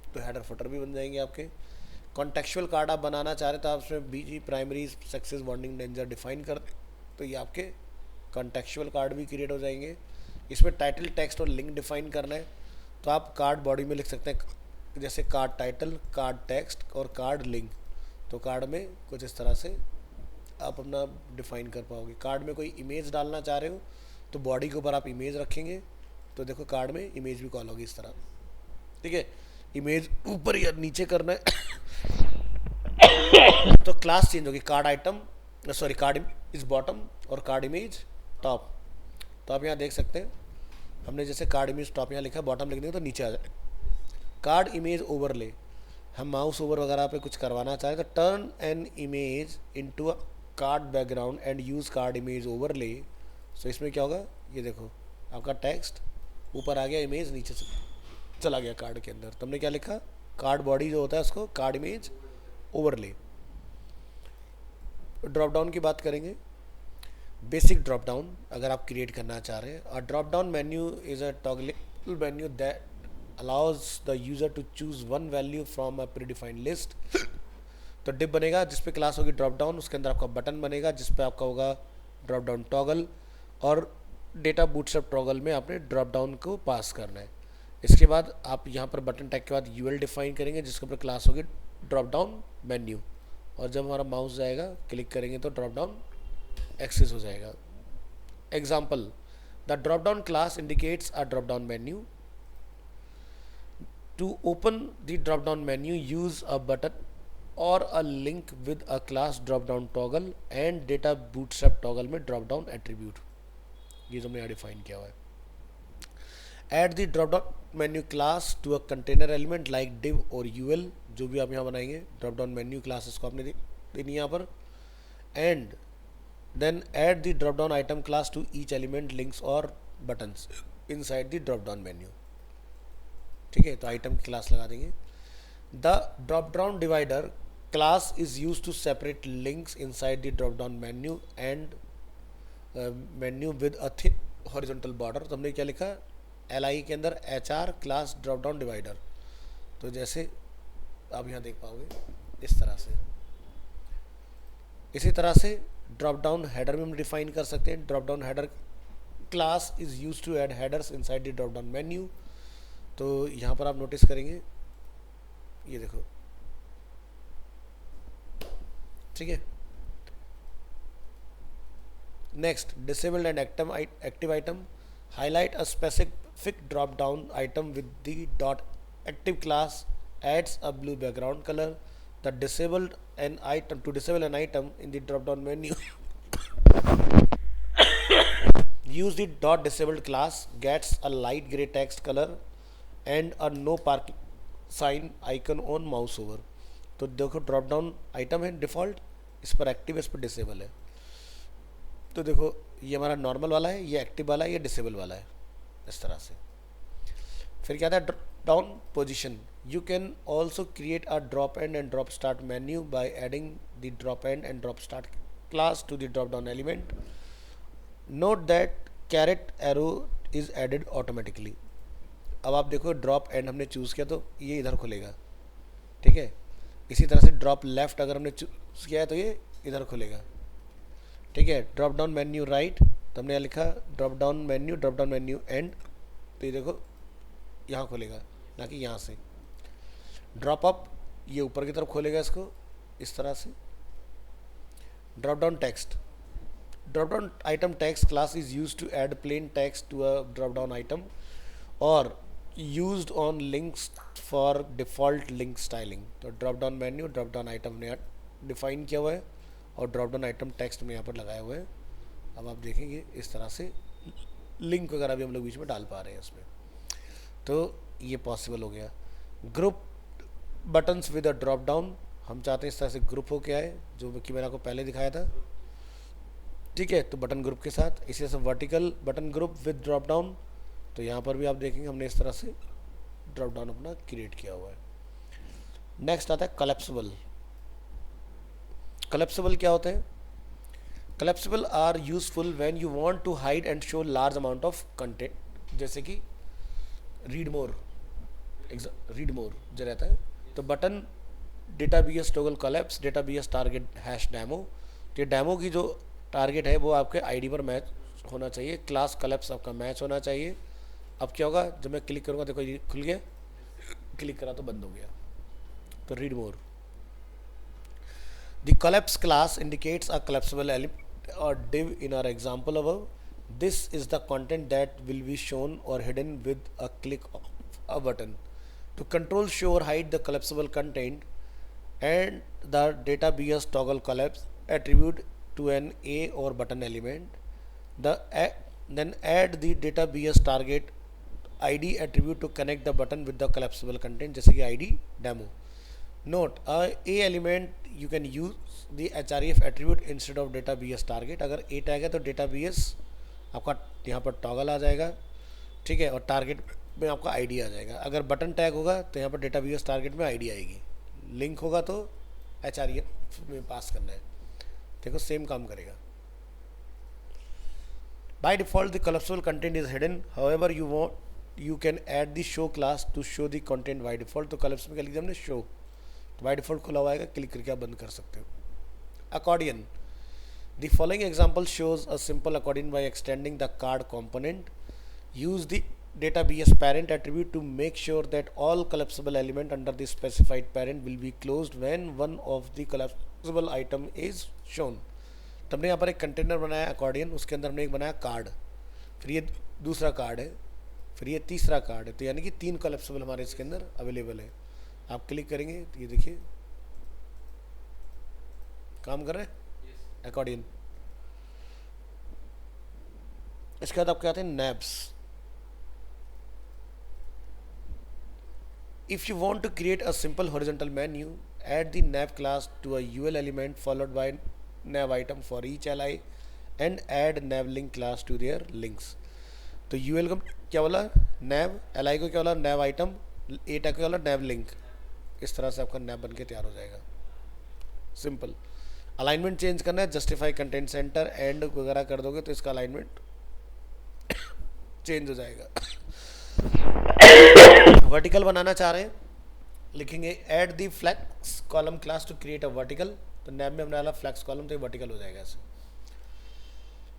[SPEAKER 1] तो हेडर फुटर भी बन जाएंगे आपके। कॉन्टेक्चुअल कार्ड आप बनाना चाह रहे हैं तो आप उसमें BG primary success warning danger define कर, तो ये आपके कॉन्टेक्चुअल कार्ड भी क्रिएट हो जाएंगे। इसमें टाइटल टेक्स्ट और लिंक डिफाइन करना है तो आप कार्ड बॉडी में लिख सकते हैं जैसे कार्ड टाइटल, कार्ड टेक्स्ट और कार्ड लिंक, तो कार्ड में कुछ इस तरह से आप अपना डिफाइन कर पाओगे। कार्ड में कोई इमेज डालना चाह रहे हो तो बॉडी के ऊपर आप इमेज रखेंगे, तो देखो कार्ड में इमेज भी कॉल होगी इस तरह, ठीक है। इमेज ऊपर या नीचे करना है तो क्लास चेंज होगी, card item sorry card is bottom और कार्ड इमेज टॉप। तो आप यहाँ देख सकते हैं हमने जैसे कार्ड इमेज टॉप यहाँ लिखा, बॉटम लिख देंगे तो नीचे आ जाए। कार्ड इमेज ओवरले, हम माउस ओवर वगैरह पे कुछ करवाना चाहें तो turn an image into a card background and use card image overlay. So इसमें क्या होगा, ये देखो आपका टेक्स्ट ऊपर आ गया, इमेज नीचे से चला गया कार्ड के अंदर। तुमने क्या लिखा, कार्ड बॉडी जो होता है उसको card image overlay. Drop down की बात करेंगे। बेसिक ड्रॉप डाउन अगर आप क्रिएट करना चाह रहे हैं, और drop down menu is a toggle menu that allows the user to choose one value from a predefined list। तो डिप बनेगा जिस पे क्लास होगी ड्रॉप डाउन, उसके अंदर आपका बटन बनेगा जिस पे आपका होगा ड्रॉप डाउन टॉगल, और डेटा बूटस्ट्रैप टॉगल में आपने ड्रॉप डाउन को पास करना है। इसके बाद आप यहाँ पर बटन टैग के बाद यूएल डिफाइन करेंगे जिसके ऊपर क्लास होगी ड्रॉप डाउन मेन्यू, और जब हमारा माउस जाएगा क्लिक करेंगे तो ड्रॉप डाउन एक्सेस हो जाएगा। Example, the drop down class indicates a drop down menu. To open the drop down menu, use a button or a link with a class drop down toggle and data bootstrap toggle में drop down attribute, ये जो हमने यहाँ डिफाइन किया हुआ है। Add the drop down menu class to a container element like div और ul, जो भी आप यहाँ बनाएंगे drop down menu class इसको आपने देनी यहाँ पर, and then add the drop down item class to each element, links और buttons inside the drop down menu। ठीक है, तो आइटम की क्लास लगा देंगे। The drop down divider class is use to separate links inside the drop down menu and menu with a thin horizontal border. तो हमने क्या लिखा, एल के अंदर HR class drop down divider. तो जैसे आप यहाँ देख पाओगे इस तरह से, इसी तरह से ड्रॉप डाउन हेडर में हम डिफाइन कर सकते हैं। Drop down header class is use to add headers inside the drop down menu. तो यहाँ पर आप नोटिस करेंगे, ये देखो, ठीक है। Next, disabled and active item, highlight a specific drop down item with the dot active class adds a blue background colour. The disabled an item, to disable an item in the drop down menu use the dot disabled class gets a light gray text color and a no parking sign icon on mouse over। तो देखो ड्रॉप डाउन आइटम है डिफ़ॉल्ट, इस पर एक्टिव है, इस पर डिसेबल है। तो देखो ये हमारा नॉर्मल वाला है, ये एक्टिव वाला है, ये डिसेबल वाला है, इस तरह से। फिर क्या था, down position, you can also create a drop end and drop start menu by adding the drop end and drop start class to the drop down element. Note that caret arrow is added automatically. अब आप देखो ड्रॉप एंड हमने चूज़ किया तो ये इधर खुलेगा, ठीक है। इसी तरह से ड्रॉप लेफ्ट अगर हमने चूज़ किया है तो ये इधर खुलेगा, ठीक है। ड्रॉप डाउन मेन्यू राइट, तो हमने लिखा ड्रॉप डाउन मेन्यू एंड, तो ये देखो यहाँ खुलेगा, ना कि यहाँ से। ड्रॉप अप, ये ऊपर की तरफ खोलेगा इसको इस तरह से। Drop down text, drop down item text class is used to add plain text to a drop down item or used on links for default link styling। तो drop down menu drop down item ने डिफाइन किया हुआ है और drop down item text में यहाँ पर लगाए हुए हैं। अब आप देखेंगे इस तरह से लिंक वगैरह भी हम लोग बीच में डाल पा रहे हैं इसमें, तो ये पॉसिबल हो गया। Group buttons with a drop down, हम चाहते हैं इस तरह से ग्रुप हो क्या है, जो कि मैंने आपको पहले दिखाया था, ठीक है। तो बटन ग्रुप के साथ, इसी तरह से vertical button group with drop down, तो यहाँ पर भी आप देखेंगे हमने इस तरह से ड्रॉप डाउन अपना क्रिएट किया हुआ है। नेक्स्ट आता है कलेप्सिबल। कलेप्सिबल क्या होता है, collapsible are useful when you want to hide and show large amount of content, जैसे कि रीड मोर जो रहता है। तो button database toggle collapse database target hash demo, तो डेमो की जो टारगेट है वो आपके आईडी पर मैच होना चाहिए, क्लास कोलैप्स आपका मैच होना चाहिए। अब क्या होगा, जब मैं क्लिक करूँगा देखो ये खुल गया, क्लिक करा तो बंद हो गया। तो read more, the collapse class indicates a collapsible element और div in our example above. This is the content that will be shown or hidden with a click of a button. To control show or hide the collapsible content and the database toggle collapse attribute to an A or button element, then add the database target ID attribute to connect the button with the collapsible content, जैसे कि ID demo. Note, A element you can use the href attribute instead of database target। अगर A टैग है तो database आपका यहाँ पर टॉगल आ जाएगा, ठीक है, और टारगेट में आपका आईडी आ जाएगा। अगर बटन टैग होगा तो यहाँ पर डेटाबेस टारगेट में आईडी आएगी, लिंक होगा तो href में पास करना है, देखो सेम काम करेगा। By default the collapsible content is hidden, however you can add the show class to show the content by default। तो collapse में क्या लिख दिया हमने, show, तो by default खुला हुआ आएगा, क्लिक करके आप बंद कर सकते हो। Accordion, the following example shows a simple accordion by extending the card component। Use the data bs parent attribute to make sure that all collapsible element under the specified parent will be closed when one of the collapsible item is shown. तो हमने यहाँ पर एक कंटेनर बनाया अकॉर्डियन, उसके अंदर हमने एक बनाया कार्ड, फिर ये दूसरा कार्ड है, फिर ये तीसरा कार्ड है, तो यानी कि 3 collapsible हमारे इसके अंदर अवेलेबल है. आप क्लिक करेंगे तो ये देखिए काम कर रहे हैं अकॉर्डियन. इसके बाद आपके आते हैं नैब्स. If you want to create a simple horizontal menu, add the nav class to a UL element followed by nav item for each li and add nav link class to their links. तो UL को क्या बोला nav, li को क्या बोला nav item, a tag को क्या बोला nav link. इस तरह से आपका nav बन के तैयार हो जाएगा. सिंपल. अलाइनमेंट चेंज करना है, जस्टिफाई कंटेंट सेंटर एंड वगैरह कर दोगे तो इसका अलाइनमेंट चेंज हो जाएगा. वर्टिकल बनाना चाह रहे हैं, लिखेंगे add the flex column class to create a vertical. तो नैब में हमने डाला फ्लैक्स कॉलम, तो ये वर्टिकल हो जाएगा ऐसे.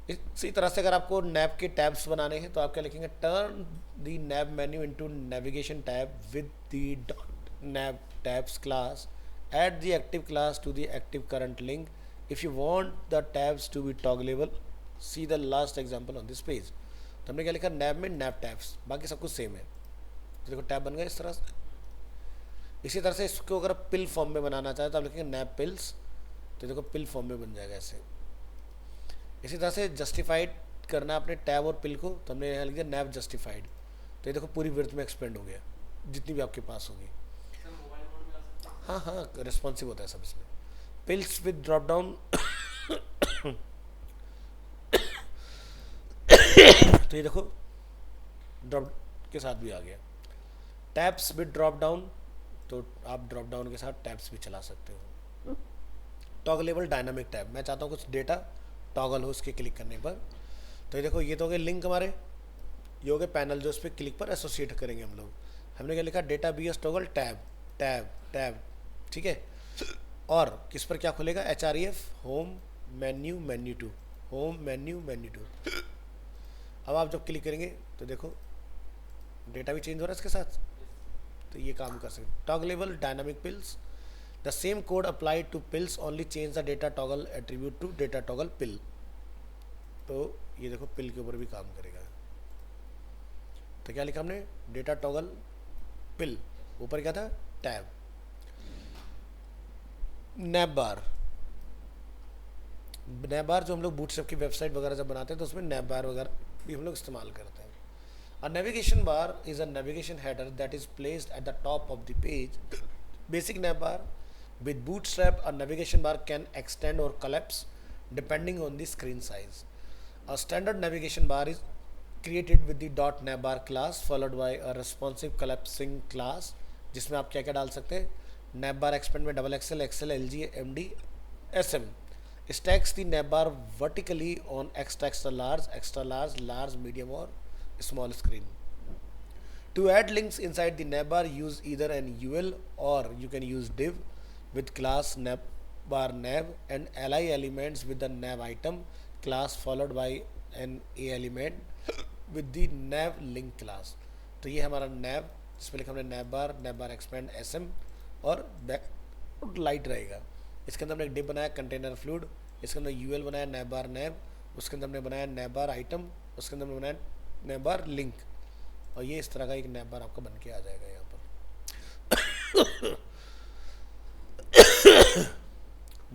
[SPEAKER 1] इसी तरह से अगर आपको नैब के टैब्स बनाने हैं तो आप क्या लिखेंगे, turn the nav menu into navigation tab with the dot nav tabs class, add the active class to the active current link. If you want the tabs to be toggleable see the last example on this page. तो हमने क्या लिखा, नैब में नैब टैब्स, बाकी सब कुछ सेम है. तो देखो टैब बन गया इस तरह से. इसी तरह से इसको अगर पिल फॉर्म में बनाना चाहे तो आप लिखेंगे नैब पिल्स, तो देखो पिल फॉर्म में बन जाएगा ऐसे. इसी तरह से जस्टिफाइड करना अपने टैब और पिल को, तो हमने यहाँ लिख दिया नैब जस्टिफाइड. तो ये देखो पूरी विड्थ में एक्सपेंड हो गया जितनी भी आपके पास होगी. हाँ हाँ रिस्पॉन्सिव होता है सब इसमें. पिल्स विद ड्रॉप डाउन तो ये देखो ड्रॉप के साथ भी आ गया. टैब्स विद ड्रॉप डाउन, तो आप ड्रॉप डाउन के साथ टैब्स भी चला सकते हो. टॉगलेबल डायनामिक टैब, मैं चाहता हूँ कुछ डेटा टॉगल हो उसके क्लिक करने पर. तो ये देखो ये तो हो गए लिंक हमारे, ये हो गए पैनल जो उस पर क्लिक पर एसोसिएट करेंगे हम लोग. हमने क्या लिखा, data B S toggle tab tab tab, ठीक है. और किस पर क्या खुलेगा, HREF home menu menu two, home menu menu two. अब आप जब क्लिक करेंगे तो देखो डेटा भी चेंज हो रहा है इसके साथ, तो ये काम कर सकते. Toggleable dynamic pills, the same code applied to pills only change the data toggle attribute to data toggle pill. तो ये देखो पिल के ऊपर भी काम करेगा. तो क्या लिखा हमने, डेटा टॉगल पिल, ऊपर क्या था टैब. नैब बार, नैब बार जो हम लोग बूटस्ट्रैप की वेबसाइट वगैरह जब बनाते हैं तो उसमें नैब बार वगैरह भी हम लोग इस्तेमाल करते हैं. A navigation bar is a navigation header that is placed at the top of the page. Basic nav bar. With Bootstrap, a navigation bar can extend or collapse depending on the screen size. A standard navigation bar is created with the .navbar class followed by a responsive collapsing class, जिसमें आप क्या क्या डाल सकते हैं, navbar expand में XXL, XL, LG, MD, SM. Stacks the navbar vertically on extra large, large, medium or small screen. To add links inside the navbar, use either an UL or you can use div with class navbar nav and li elements with the nav item class followed by an a element with the nav link class. तो ये हमारा nav जिसमें लिखा हमने navbar expand sm और बैक लाइट रहेगा. इसके अंदर हमने एक div बनाया कंटेनर फ्लूइड, इसके अंदर UL बनाया navbar nav, उसके अंदर हमने बनाया navbar item, उसके अंदर हमने बनाया नैबबार लिंक, और ये इस तरह का एक नैबबार आपका बन के आ जाएगा यहाँ पर.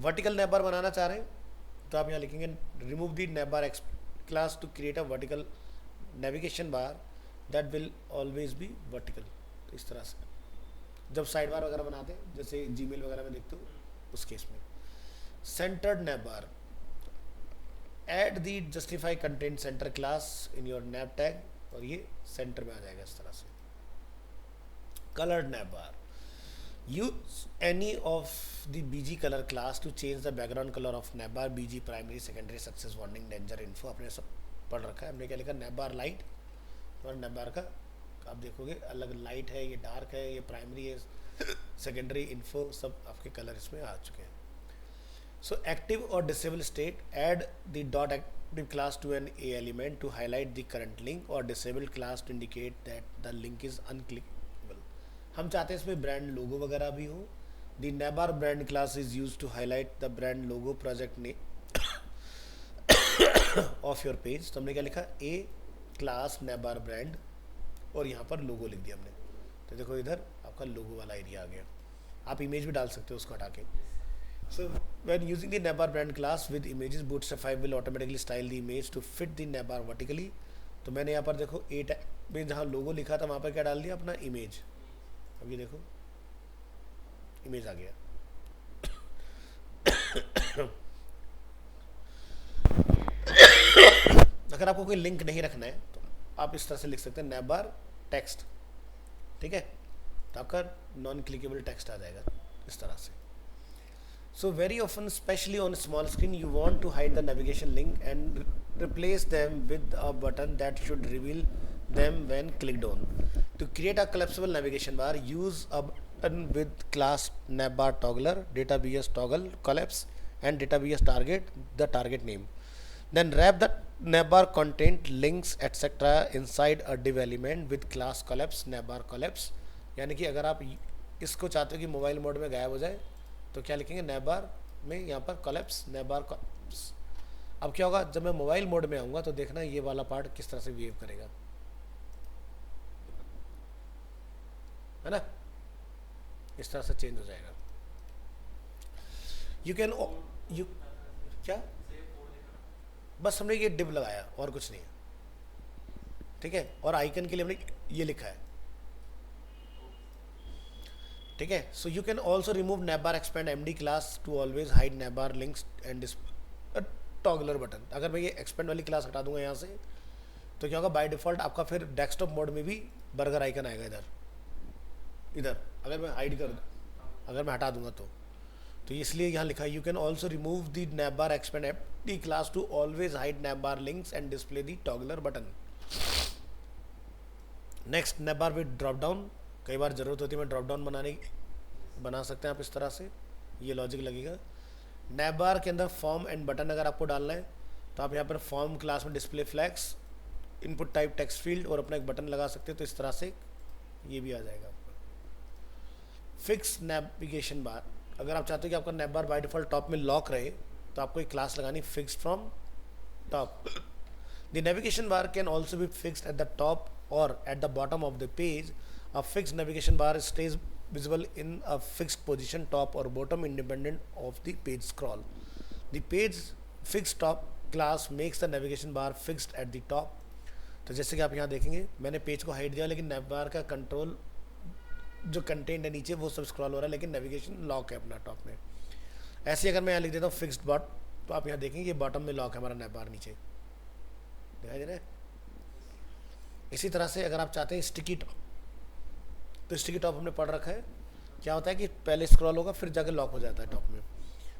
[SPEAKER 1] वर्टिकल नैबबार बनाना चाह रहे हैं तो आप यहाँ लिखेंगे remove the navbar class to create a vertical navigation bar that will always be vertical. तो इस तरह से जब साइड बार वगैरह बनाते हैं जैसे जीमेल वगैरह में देखते हो उस केस में. Centred navbar, add the justify content centre class in your nav tag, और ये सेंटर में आ जाएगा इस तरह से. Coloured nav bar, use any of the BG colour class to change the background colour of nav bar, BG primary secondary success warning danger info, आपने सब पढ़ रखा है. हमने क्या लिखा, नैब बार लाइट, और नैब बार का आप देखोगे अलग लाइट है, ये डार्क है, ये प्राइमरी है, सेकेंडरी इन्फो, सब आपके कलर इसमें आ चुके हैं. So active or disable state, add the div class to an a element to highlight the current link or disable class to indicate that the link is unclickable. हम चाहते हैं इसमें ब्रांड लोगो वगैरह भी हो. The navbar brand class is used to highlight the brand logo project name of your page. तो हमने क्या लिखा, a class navbar brand और यहाँ पर लोगो लिख दिया हमने. तो देखो इधर आपका लोगो वाला एरिया आ गया. आप इमेज भी डाल सकते हो उसको हटा के. So when using the navbar brand class with images, Bootstrap 5 will automatically style the image to fit the navbar vertically. तो मैंने यहाँ पर देखो ए टैग में जहाँ लोगो लिखा था वहाँ पर क्या डाल दिया, अपना इमेज. अब ये देखो इमेज आ गया. अगर आपको कोई लिंक नहीं रखना है तो आप इस तरह से लिख सकते हैं navbar टेक्स्ट. ठीक है, तो आपका नॉन क्लिकेबल टेक्स्ट आ जाएगा इस तरह से. So very often, especially on a small screen, you want to hide the navigation link and replace them with a button that should reveal them when clicked on. To create a collapsible navigation bar, use a button with class navbar toggler, databs toggle collapse, and databs target, the target name. Then wrap the navbar content links etc. inside a div element with class collapse navbar collapse. यानी कि अगर आप इसको चाहते हो कि मोबाइल मोड में गायब हो जाए तो क्या लिखेंगे, navbar में यहाँ पर collapse navbar collapse. अब क्या होगा, जब मैं मोबाइल मोड में आऊँगा तो देखना ये वाला पार्ट किस तरह से बिहेव करेगा, है ना, इस तरह से चेंज हो जाएगा. यू कैन यू क्या, बस हमने ये डिव लगाया और कुछ नहीं है. ठीक है, और आइकन के लिए हमने ये लिखा है. ठीक है, so you can also remove navbar expand md class to always hide navbar links and toggler button. अगर मैं ये एक्सपेंड वाली क्लास हटा दूंगा यहाँ से तो क्या होगा, बाय डिफॉल्ट आपका फिर डेस्कटॉप मोड में भी बर्गर आइकन आएगा इधर इधर. अगर मैं हाइड कर अगर मैं हटा दूंगा तो इसलिए यहाँ लिखा है, you can also remove the navbar expand md class to always hide navbar links and display the toggler button. Next, navbar with drop down. कई बार ज़रूरत होती है मैं ड्रॉप डाउन बना सकते हैं आप इस तरह से, ये लॉजिक लगेगा. navbar के अंदर फॉर्म एंड बटन अगर आपको डालना है तो आप यहाँ पर फॉर्म क्लास में display flags input type text field और अपना एक बटन लगा सकते हैं. तो इस तरह से ये भी आ जाएगा आपका. फिक्स नेविगेशन बार, अगर आप चाहते हो कि आपका navbar बाय डिफॉल्ट टॉप में लॉक रहे तो आपको एक क्लास लगानी fixed from top. The navigation bar can also be fixed at the top और at the bottom of the page. A fixed navigation bar stays visible in a fixed position top or bottom independent of the page scroll. The page fixed top class makes the navigation bar fixed at the top. तो जैसे कि आप यहाँ देखेंगे मैंने पेज को हाइड दिया लेकिन navbar का कंट्रोल जो कंटेंट है नीचे वो सब स्क्रॉल हो रहा है लेकिन नेविगेशन लॉक है अपना टॉप में. ऐसे अगर मैं यहाँ लिख देता हूँ फिक्स्ड बॉट तो आप यहाँ देखेंगे ये बॉटम में लॉक है हमारा navbar नीचे दिखाई दे रहा है. इसी तरह से अगर आप चाहते हैं स्टिकी टॉप, तो स्टिकी टॉप हमने पढ़ रखा है. क्या होता है कि पहले स्क्रॉल होगा फिर जाकर लॉक हो जाता है टॉप में.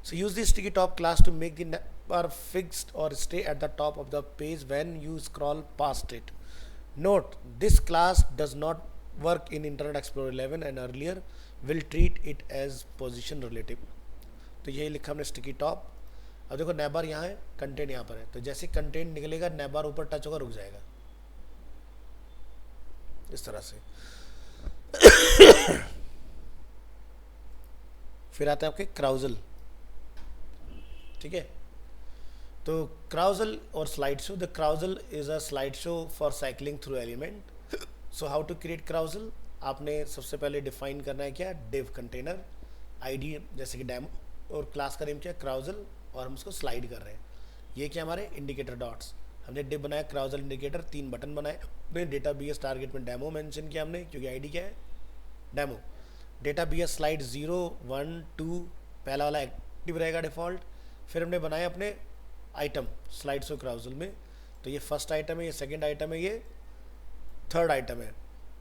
[SPEAKER 1] So use the sticky top class to make the navbar fixed or stay at the top of the page when you scroll past it. Note, this class does not work in Internet Explorer 11 and earlier will treat it as position relative. तो यही लिखा हमने स्टिकी टॉप. अब देखो navbar यहाँ है, कंटेंट यहाँ पर है, तो जैसे कंटेंट निकलेगा navbar ऊपर टच होगा रुक जाएगा इस तरह से. फिर आते हैं आपके क्राउजल. ठीक है, तो क्राउजल और slide show. The carousel is a slide show for cycling through element. So how to create carousel, आपने सबसे पहले डिफाइन करना है क्या, डिव कंटेनर आईडी जैसे कि डेमो और क्लास का नेम क्या क्राउजल और हम उसको स्लाइड कर रहे हैं. ये क्या हमारे इंडिकेटर डॉट्स. हमने डिव बनाया क्राउजल इंडिकेटर, 3 बटन बनाए. डेटाबेस टारगेट में डेमो मेंशन किया हमने क्योंकि आईडी क्या है डेमो. डेटाबेस स्लाइड 0 1 2 पहला वाला एक्टिव रहेगा डिफ़ॉल्ट. फिर हमने बनाया अपने आइटम स्लाइड शो क्राउजल में. तो ये फर्स्ट आइटम है, ये सेकंड आइटम है, ये थर्ड आइटम है.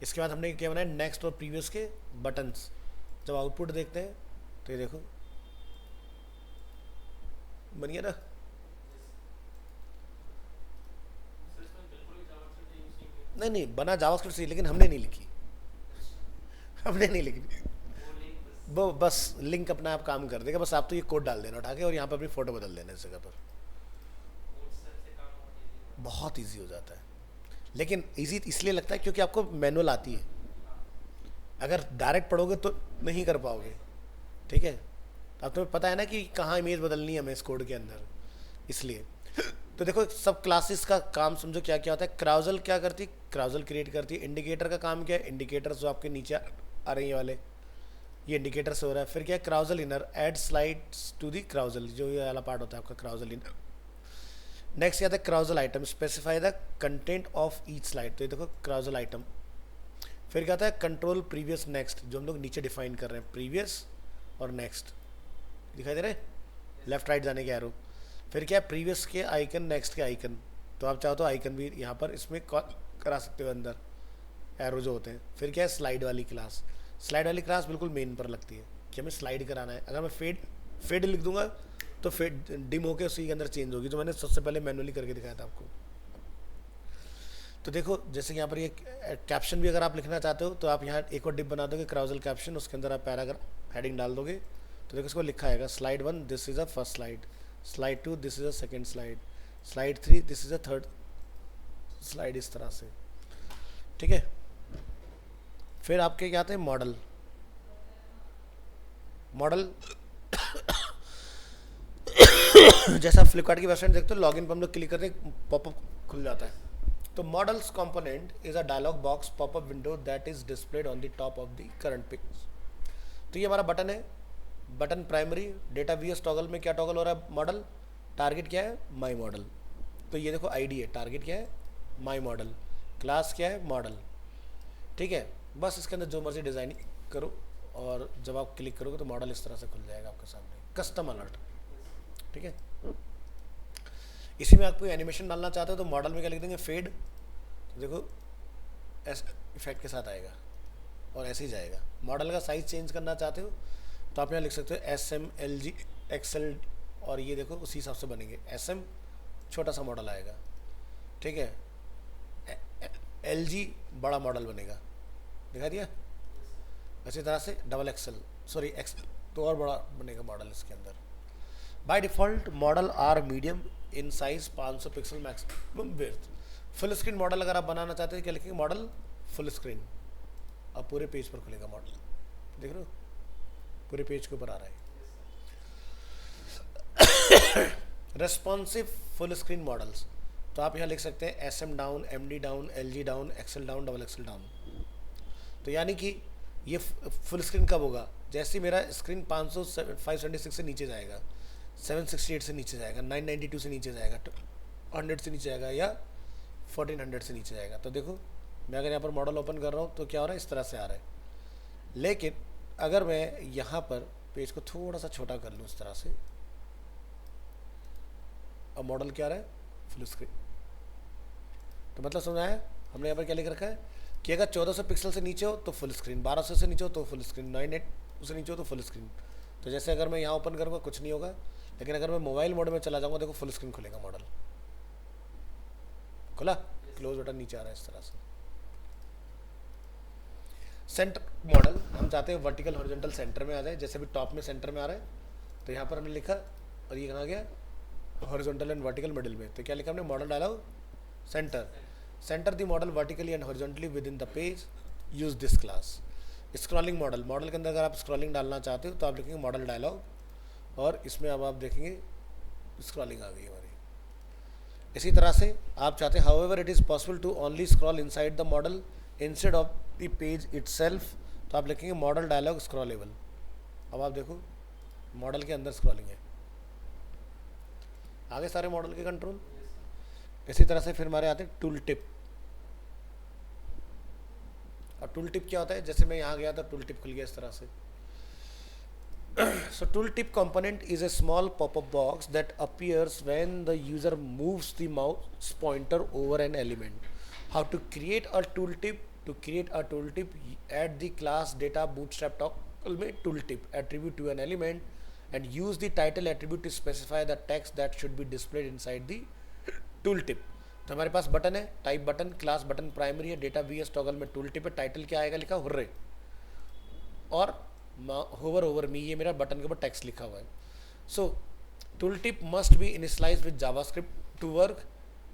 [SPEAKER 1] इसके बाद हमने क्या बनाया नेक्स्ट और प्रीवियस के बटन्स. जब आउटपुट देखते हैं तो ये देखो बन गया ना. नहीं बना जावास्क्रिप्ट से लेकिन हमने नहीं लिखी वो बस लिंक अपना आप काम कर देगा. बस आप तो ये कोड डाल देना उठा के और यहाँ पर अपनी फ़ोटो बदल देना इस जगह पर. बहुत इजी हो जाता है। लेकिन इजी इसलिए लगता है क्योंकि आपको मैनुअल आती है, अगर डायरेक्ट पढ़ोगे तो नहीं कर पाओगे। ठीक है, अब तुम्हें पता है ना कि कहाँ इमेज बदलनी है हमें इस कोड के अंदर, इसलिए। तो देखो सब क्लासेस का काम समझो क्या क्या होता है। क्राउजल क्या करती है, क्राउजल क्रिएट करती है। इंडिकेटर का काम क्या है, इंडिकेटर्स जो आपके नीचे आ रही है वाले, ये इंडिकेटर से हो रहा है। फिर क्या है, carousel inner, add slides to the carousel, जो ये वाला पार्ट होता है आपका क्राउजल इनर। नेक्स्ट आता है carousel item, specify the content of each slide, तो ये देखो क्राउजल आइटम। फिर क्या आता है, कंट्रोल प्रीवियस नेक्स्ट, जो हम लोग नीचे डिफाइन कर रहे हैं, प्रीवियस और नेक्स्ट दिखाई दे रहे हैं, लेफ्ट राइट जाने के एरो। फिर क्या है, प्रीवियस के आइकन, नेक्स्ट के आइकन, तो आप चाहो तो आइकन भी यहाँ पर इसमें करा सकते हो अंदर, एरो जो होते हैं। फिर क्या है, स्लाइड वाली क्लास, स्लाइड वाली क्लास बिल्कुल मेन पर लगती है कि हमें स्लाइड कराना है। अगर मैं फेड लिख दूंगा तो फेड डिम होकर उसी के अंदर चेंज होगी, जो मैंने सबसे पहले मैनुअली करके दिखाया था आपको। तो देखो जैसे कि यहाँ पर ये कैप्शन भी अगर आप लिखना चाहते हो तो आप यहाँ एक और डिप बना दोगे क्राउजल कैप्शन, उसके अंदर आप पैराग्राफ हेडिंग डाल दोगे, तो देखो इसको लिखा आएगा slide 1 this is a first slide, slide 2 this is a second slide, slide 3 this is a third slide, इस तरह से। ठीक है, फिर आपके क्या आते हैं, मॉडल। मॉडल जैसा फ्लिपकार्ट की वेबसाइट देखते हो, लॉगिन पर हम लोग क्लिक करते हैं, पॉपअप खुल जाता है। तो modals component is a dialog box popup window that is displayed on the top of the current page. तो ये हमारा बटन है, button primary, data VS toggle में क्या टॉगल हो रहा है, मॉडल, टारगेट क्या है, माई मॉडल। तो ये देखो आईडी है, टारगेट क्या है, माई मॉडल, क्लास क्या है, मॉडल। ठीक है, बस इसके अंदर जो मर्जी डिज़ाइन करो, और जब आप क्लिक करोगे तो मॉडल इस तरह से खुल जाएगा आपके सामने, कस्टम अलर्ट। ठीक है, इसी में आप कोई एनिमेशन डालना चाहते हो तो मॉडल में क्या लिख देंगे, फेड, तो देखो ऐसे इफेक्ट के साथ आएगा और ऐसे ही जाएगा। मॉडल का साइज चेंज करना चाहते हो तो आप यहाँ लिख सकते हो SMLG XL, और ये देखो उसी हिसाब से बनेंगे। SM छोटा सा मॉडल आएगा, ठीक है, LG बड़ा मॉडल बनेगा, दिखा दिया। इसी तरह से XXL, सॉरी XL तो और बड़ा बनेगा मॉडल इसके अंदर। By default modal are medium in size, 500 pixel maximum width. Full screen modal अगर आप बनाना चाहते हैं क्या लिखेंगे, मॉडल फुल स्क्रीन, अब पूरे पेज पर खुलेगा मॉडल, देख रहे हो पूरे पेज के ऊपर आ रहा है। रेस्पॉन्सिव फुल स्क्रीन मॉडल्स, तो आप यहाँ लिख सकते हैं SM down, MD down, LG down, XL down, XXL down. तो यानी कि ये फुल स्क्रीन कब होगा, जैसे मेरा स्क्रीन 576 से नीचे जाएगा, 768 से नीचे जाएगा, 992 से नीचे जाएगा, 100 से नीचे जाएगा, या 1400 से नीचे जाएगा। तो देखो मैं अगर यहाँ पर मॉडल ओपन कर रहा हूँ तो क्या हो रहा है, इस तरह से आ रहा है। लेकिन अगर मैं यहाँ पर पेज को थोड़ा सा छोटा कर लूँ इस तरह से, अब मॉडल क्या आ रहा है, फुल स्क्रीन। तो मतलब समझ आया, हमने यहाँ पर क्या लिख रखा है कि अगर 1400 पिक्सल से नीचे हो तो फुल स्क्रीन, 1200 से नीचे हो तो फुल स्क्रीन, 98 से नीचे हो तो फुल स्क्रीन। तो जैसे अगर मैं यहाँ ओपन करूँगा कुछ नहीं होगा, लेकिन अगर मैं मोबाइल मोड में चला जाऊँगा देखो फुल स्क्रीन खुलेगा, मॉडल खुला, क्लोज बटन नीचे आ रहा है इस तरह से। सेंटर मॉडल हम चाहते हैं वर्टिकल हॉरिजॉन्टल सेंटर में आ जाए, जैसे भी टॉप में सेंटर में आ रहा है, तो यहाँ पर हमने लिखा, और ये कहाँ गया, हॉरिजॉन्टल एंड वर्टिकल मिडिल में। तो क्या लिखा हमने, modal dialog centre, centre the modal vertically and horizontally within the page, use this class. Scrolling modal, modal के अंदर अगर आप स्क्रॉलिंग डालना चाहते हो तो आप लिखेंगे मॉडल डायलॉग, और इसमें अब आप देखेंगे स्क्रॉलिंग आ गई हमारी। इसी तरह से आप चाहते हैं however it is possible to only scroll inside the modal instead of the page itself, तो आप लिखेंगे मॉडल डायलॉग स्क्रॉलेबल। अब आप देखो मॉडल के अंदर स्क्रॉलिंग है, आगे सारे मॉडल के कंट्रोल। इसी तरह से फिर हमारे आते हैं टूल टिप। और टूल टिप क्या होता है, जैसे मैं यहाँ गया था टूल टिप खुल गया इस तरह से। So tooltip component is a small pop-up box that appears when the user moves the mouse pointer over an element. How to create a tooltip? To create a tooltip, add the class data bootstrap toggle में tooltip attribute to an element and use the title attribute to specify the text that should be displayed inside the tooltip. तो हमारे पास बटन है, type button, class button primary है, डेटा वीएस टॉगल में टूलटिप है, टाइटल क्या आएगा लिखा, हुर्रे, और होवर ओवर मी, ये मेरा बटन के ऊपर टेक्स्ट लिखा हुआ है। So tooltip must be initialise with JavaScript to work,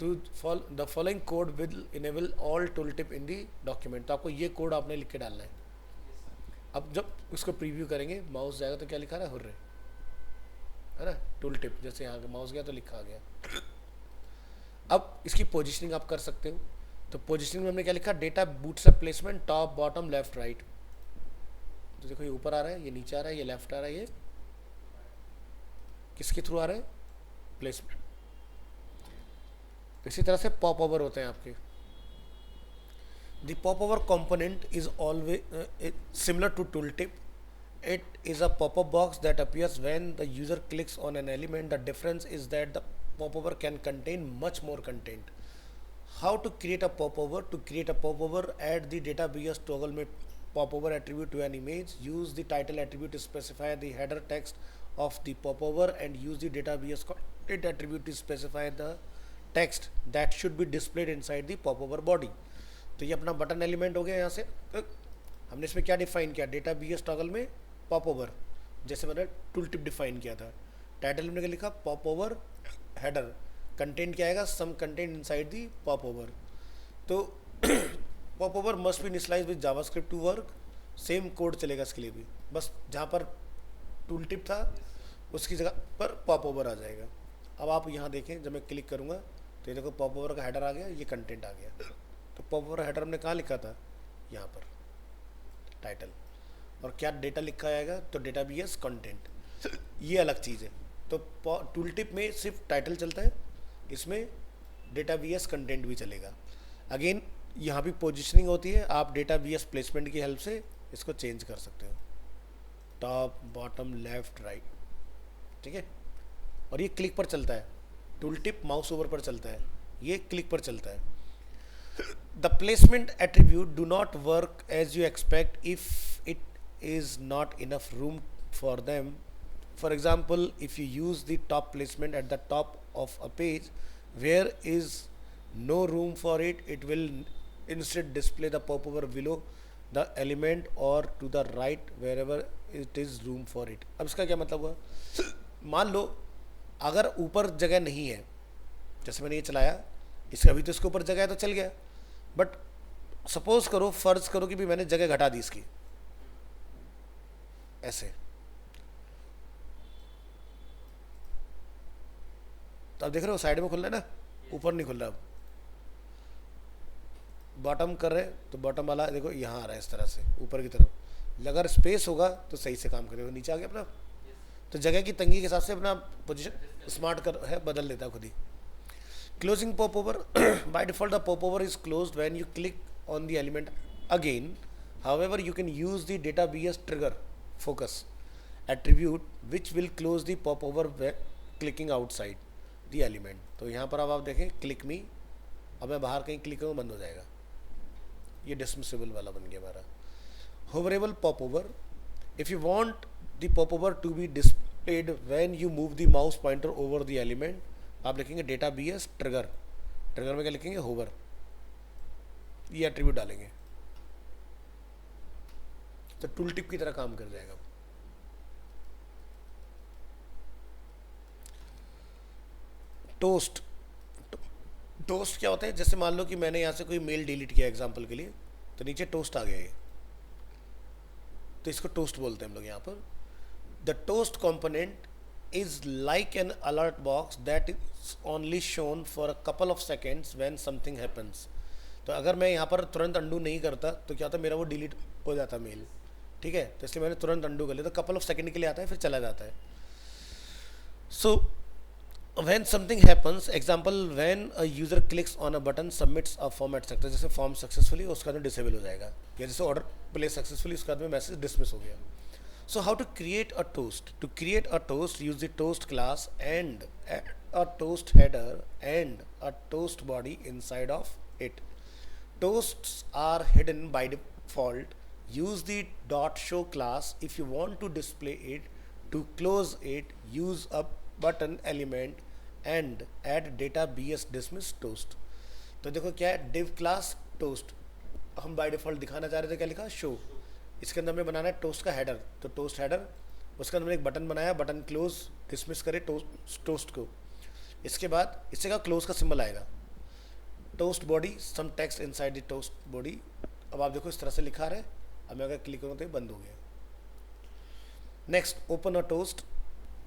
[SPEAKER 1] to the following code will enable all tooltip in the document. तो आपको ये कोड आपने लिख के डालना है। अब जब उसको प्रीव्यू करेंगे, माउस जाएगा तो क्या लिखा रहा है, हुर्रे, है ना, टूल टिप, जैसे यहाँ माउस गया तो लिखा आ गया। अब इसकी पोजिशनिंग आप कर सकते हो। तो पोजिशनिंग में हमने क्या लिखा, data bootstrap placement top bottom left right. तो देखो ये ऊपर आ रहा है, ये नीचे आ रहा है, ये लेफ्ट आ रहा है, ये किसके थ्रू आ रहा है, प्लेसमेंट। इसी तरह से पॉप ओवर होते हैं आपके। The pop over component is always similar to tooltip. It is a pop-up box that appears when the user clicks on an element. The difference is that the popover can contain much more content. How to create a popover? To create a popover, add the database toggle में popover attribute to an image. Use the title attribute to specify the header text of the popover and use the database content attribute to specify the text that should be displayed inside the popover body. तो ये अपना बटन एलिमेंट हो गया। यहाँ से हमने इसमें क्या डिफाइन किया, डेटा बी एस टॉगल में पॉप ओवर, जैसे मैंने टूल टिप डिफाइन किया था। टाइटल में क्या लिखा, पॉप ओवर हेडर, कंटेंट क्या आएगा, some content inside the popover. तो popover must be initialised with JavaScript to work. Same code चलेगा इसके लिए भी, बस जहाँ पर टूल टिप था उसकी जगह पर पॉप ओवर आ जाएगा। अब आप यहाँ देखें, जब मैं क्लिक करूँगा तो ये देखो पॉप ओवर का हेडर आ गया, ये कंटेंट आ गया। तो पॉप ओवर हेडर हमने कहाँ लिखा था, यहाँ पर टाइटल, और क्या डेटा लिखा आएगा, तो डेटा बी एस कंटेंट, ये अलग चीज़ है। तो टूल टिप में सिर्फ टाइटल चलता है, इसमें डेटा बी एस कंटेंट भी चलेगा। अगेन यहाँ भी पोजिशनिंग होती है, आप डेटा बी एस प्लेसमेंट की हेल्प से इसको चेंज कर सकते हो, टॉप बॉटम लेफ्ट राइट, ठीक है। और ये क्लिक पर चलता है, टूल टिप माउस ओवर पर चलता है, ये क्लिक पर चलता है। The placement attribute do not work as you expect if it is not enough room for them. For example, if you use the top placement at the top of a page where is no room for it, it will instead display the popover below the element or to the right wherever it is room for it. अब इसका क्या मतलब हुआ, मान लो अगर ऊपर जगह नहीं है, जैसे मैंने ये चलाया, इसका अभी तो इसके ऊपर जगह है तो चल गया, बट सपोज करो, फर्ज करो कि भी मैंने जगह घटा दी इसकी, ऐसे, तो आप देख रहे हो साइड में खुल रहा है ना, ऊपर नहीं खुल रहा। अब बॉटम कर रहे तो बॉटम वाला देखो यहाँ आ रहा है इस तरह से ऊपर की तरफ। अगर स्पेस होगा तो सही से काम करेगा, नीचे आ गया अपना। तो जगह की तंगी के हिसाब से अपना पोजीशन स्मार्ट कर है, बदल लेता है खुद ही। Closing popover. By default, the popover is closed when you click on the element again. However, you can use the database trigger focus attribute which will close the popover when clicking outside the element. तो यहाँ पर अब आप देखें click me, अब मैं बाहर कहीं क्लिक करूँ बंद हो जाएगा, ये dismissible वाला बन गया हमारा। Hoverable popover. If you want the popover to be displayed when you move the mouse pointer over the element, आप लिखेंगे data B S trigger, trigger में क्या लिखेंगे, होवर, ये एट्रीब्यूट डालेंगे तो टूल टिप की तरह काम कर जाएगा। टोस्ट, टोस्ट क्या होता है, जैसे मान लो कि मैंने यहाँ से कोई मेल डिलीट किया एग्जांपल के लिए, तो नीचे टोस्ट आ गया ये, तो इसको टोस्ट बोलते हैं हम लोग यहाँ पर। The toast component is like an alert box that is only shown for a couple of seconds when something happens. तो अगर मैं यहाँ पर तुरंत अंडू नहीं करता तो क्या होता, मेरा वो डिलीट हो जाता मेल, ठीक है। तो इसलिए मैंने तुरंत अंडू कर लिया, तो कपल ऑफ सेकंड के लिए आता है, फिर चला जाता है। सो when something happens, example when a user clicks on a button submits a form etc, जैसे फॉर्म सक्सेसफुली, उसका तो डिसेबल हो जाएगा, या जैसे ऑर्डर प्लेस सक्सेसफुली, उसका में मैसेज डिसमिस हो गया। So how to create a toast? To create a toast, use the toast class and add a toast header and a toast body inside of it. Toasts are hidden by default. Use the .show class if you want to display it. To close it, use a button element and add data bs dismiss toast. तो देखो क्या है, div class toast, हम by default दिखाना चाह रहे थे, क्या लिखा, show। इसके अंदर हमने बनाना है टोस्ट का हेडर, तो टोस्ट हेडर, उसके अंदर एक बटन बनाया, बटन क्लोज डिसमिस करे टोस्ट को। इसके बाद इससे का क्लोज का सिंबल आएगा, toast body, some text inside the toast body. अब आप देखो इस तरह से लिखा रहा है, अब मैं अगर क्लिक करूँ तो ये बंद हो गया। Next, open a toast.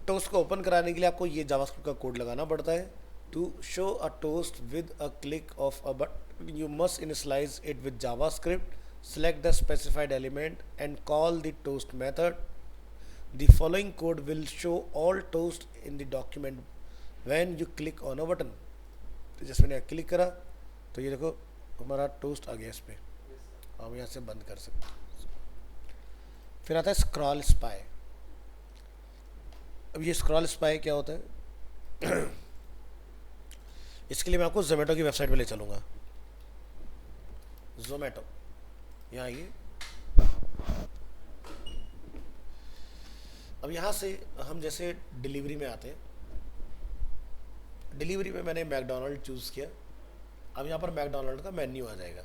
[SPEAKER 1] Toast को ओपन कराने के लिए आपको ये जावास्क्रिप्ट का कोड लगाना पड़ता है। To show a toast with a click of a button you must initialise it with JavaScript, select the specified element and call the toast method. The following code will show all toast in the document when you click on a button. तो जैसे मैंने क्लिक करा तो ये देखो हमारा टोस्ट आ गया इस पे, हम यहाँ से बंद कर सकते हैं। फिर आता है स्क्रॉल स्पाई। अब ये स्क्रॉल स्पाई क्या होता है इसके लिए मैं आपको जोमेटो की वेबसाइट पे ले चलूँगा। जोमेटो, यहाँ आइए। अब यहाँ से हम जैसे डिलीवरी में आते हैं, डिलीवरी में मैंने मैकडोनल्ड चूज़ किया। अब यहाँ पर मैकडोनल्ड का मेन्यू आ जाएगा।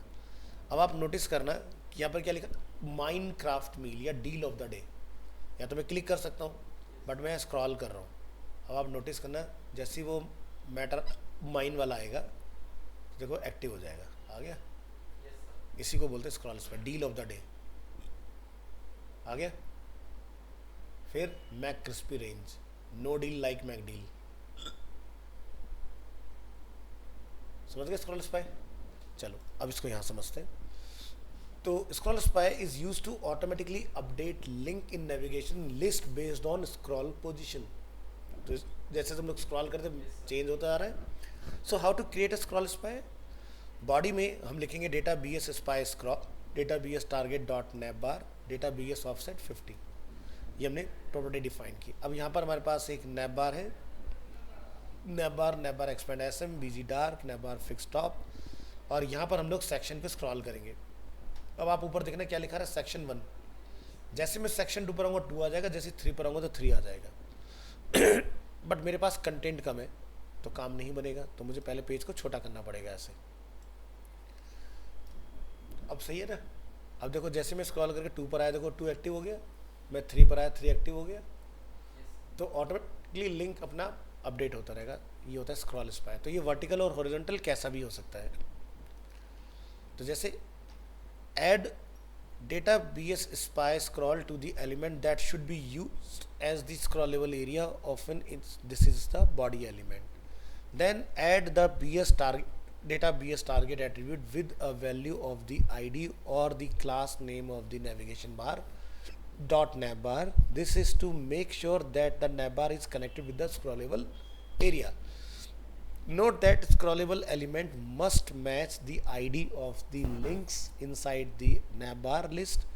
[SPEAKER 1] अब आप नोटिस करना कि यहाँ पर क्या लिखा, माइनक्राफ्ट मील या डील ऑफ द डे। या तो मैं क्लिक कर सकता हूँ बट मैं स्क्रॉल कर रहा हूँ। अब आप नोटिस करना जैसे वो मैटर माइन वाला आएगा देखो एक्टिव हो जाएगा, आ गया। इसी को बोलते हैं scroll spy, deal of the day आ गया। फिर McCrispy range, no deal like McDeal, समझ गए स्क्रॉल स्पाई। चलो अब इसको यहाँ समझते हैं। तो scroll spy is use to automatically update link in navigation list based on scroll position. तो जैसे हम लोग स्क्रॉल करते चेंज होता आ रहा है। So how to create a scroll spy. Body में हम लिखेंगे data B S spy scroll, data B S target dot nav bar, data B S offset 50। ये हमने प्रॉपर्टी डिफाइन की। अब यहाँ पर हमारे पास एक नैप बार है, नैप बार एक्सपेंड एसएम, बीजी डार्क, नैप बार फिक्स टॉप, और यहाँ पर हम लोग सेक्शन पे स्क्रॉल करेंगे। अब आप ऊपर देखना क्या लिखा रहा है, सेक्शन 1। जैसे मैं सेक्शन 2 पर आऊँगा 2 आ जाएगा, जैसे 3 पर आऊँगा तो 3 आ जाएगा बट मेरे पास कंटेंट कम है तो काम नहीं बनेगा, तो मुझे पहले पेज को छोटा करना पड़ेगा ऐसे। अब सही है ना। अब देखो जैसे मैं स्क्रॉल करके 2 पर आया, देखो 2 एक्टिव हो गया, मैं 3 पर आया 3 एक्टिव हो गया, तो ऑटोमेटिकली लिंक अपना अपडेट होता रहेगा। ये होता है स्क्रॉल स्पाई। तो ये वर्टिकल और हॉरिजॉन्टल कैसा भी हो सकता है। तो जैसे add data B S spy scroll to the element that should be used as the scrollable area, often this is the body element. Then add the B S target data bs target attribute with a value of the id or the class name of the navigation bar dot navbar. This is to make sure that the navbar is connected with the scrollable area. Note that scrollable element must match the id of the links inside the navbar list.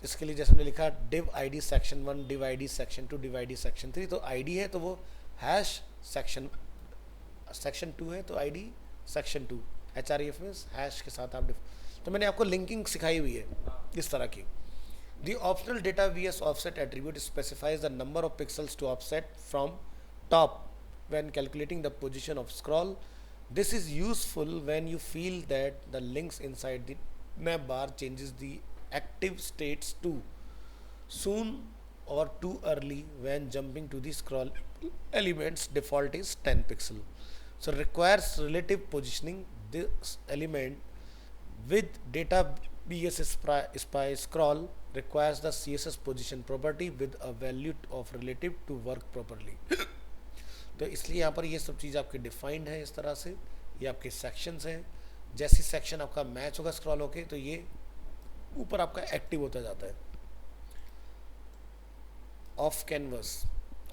[SPEAKER 1] इसके लिए जैसे हमने लिखा div id section 1, div id section 2, div id section 3, तो id है तो वो हैश सेक्शन 2 है तो id सेक्शन 2 HREFS हैश के साथ आप तो मैंने आपको लिंकिंग सिखाई हुई है इस तरह की। The optional data VS offset attribute specifies the number of pixels to offset from top when calculating the position of scroll. This is useful when you feel that the links inside the nav bar changes the active states too soon or too early when jumping to the scroll elements default is 10 pixel. So requires relative positioning. This element with data BS spy scroll requires the CSS position property with a value of relative to work properly. तो इसलिए यहाँ पर ये सब चीज़ आपकी डिफाइंड है इस तरह से। ये आपके सेक्शंस हैं, जैसी सेक्शन आपका मैच होगा स्क्रॉल होके तो ये ऊपर आपका एक्टिव होता जाता है। ऑफ कैनवस,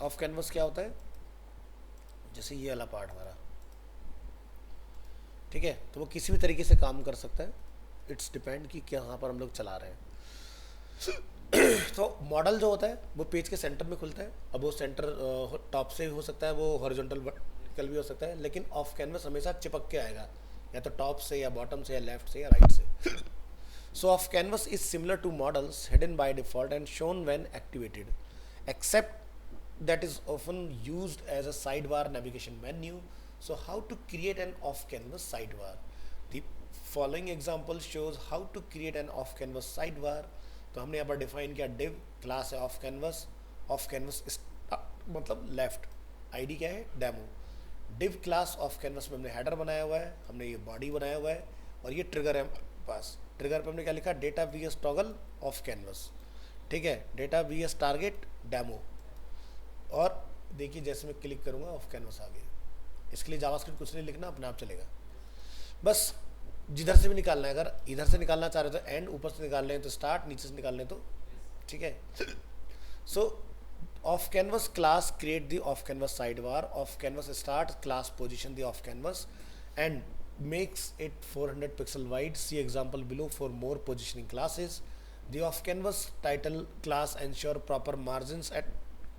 [SPEAKER 1] ऑफ कैनवस क्या होता है, जैसे ये वाला पार्ट हमारा, ठीक है, तो वो किसी भी तरीके से काम कर सकता है। इट्स डिपेंड कि क्या यहाँ पर हम लोग चला रहे हैं। तो मॉडल जो होता है वो पेज के सेंटर में खुलता है। अब वो सेंटर टॉप से भी हो सकता है, वो हॉरिजॉन्टल वर्टिकल भी हो सकता है, लेकिन ऑफ कैनवस हमेशा चिपक के आएगा, या तो टॉप से या बॉटम से या लेफ्ट से या राइट से। So off canvas is similar to modals hidden by default and shown when activated, except that is often used as a sidebar navigation menu. So how to create an off canvas sidebar? The following example shows how to create an off canvas sidebar. तो हमने यहाँ पर डिफाइन किया div, क्लास है ऑफ कैनवस मतलब लेफ्ट, आईडी क्या है demo, div class of canvas में हमने हेडर बनाया हुआ है, हमने ये बॉडी बनाया हुआ है, और ये ट्रिगर है हमारे पास। ट्रिगर पे हमने क्या लिखा, data V S toggle of canvas, ठीक है, data V S target demo. और देखिए जैसे मैं क्लिक करूँगा ऑफ कैनवस आ गया। इसके लिए जावास्क्रिप्ट कुछ नहीं लिखना, अपने आप चलेगा। बस जिधर से भी निकालना है, अगर इधर से निकालना चाह रहे हो तो एंड, ऊपर से निकाल रहे हैं तो स्टार्ट, नीचे से निकाल रहे हैं तो, ठीक है। सो off canvas class create the of canvas side bar, of canvas start class position the of canvas and makes it 400 pixel wide. See example below for more positioning classes. The off canvas title class ensure proper margins at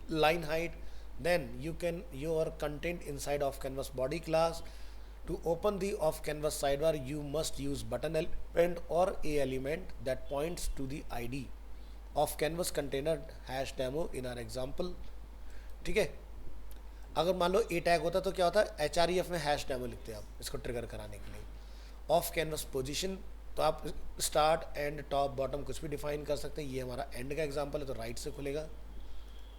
[SPEAKER 1] line height. Then you can your content inside off canvas body class. To open the off canvas sidebar, you must use button element or a element that points to the ID. Off canvas container hash demo in our example. ठीक है, अगर मान लो ए टैग होता तो क्या होता है, HREF में हैश डेमो लिखते हैं आप इसको ट्रिगर कराने के लिए। ऑफ कैनवस पोजीशन, तो आप स्टार्ट एंड टॉप बॉटम कुछ भी डिफाइन कर सकते हैं। ये हमारा एंड का एग्जांपल है तो राइट से खुलेगा,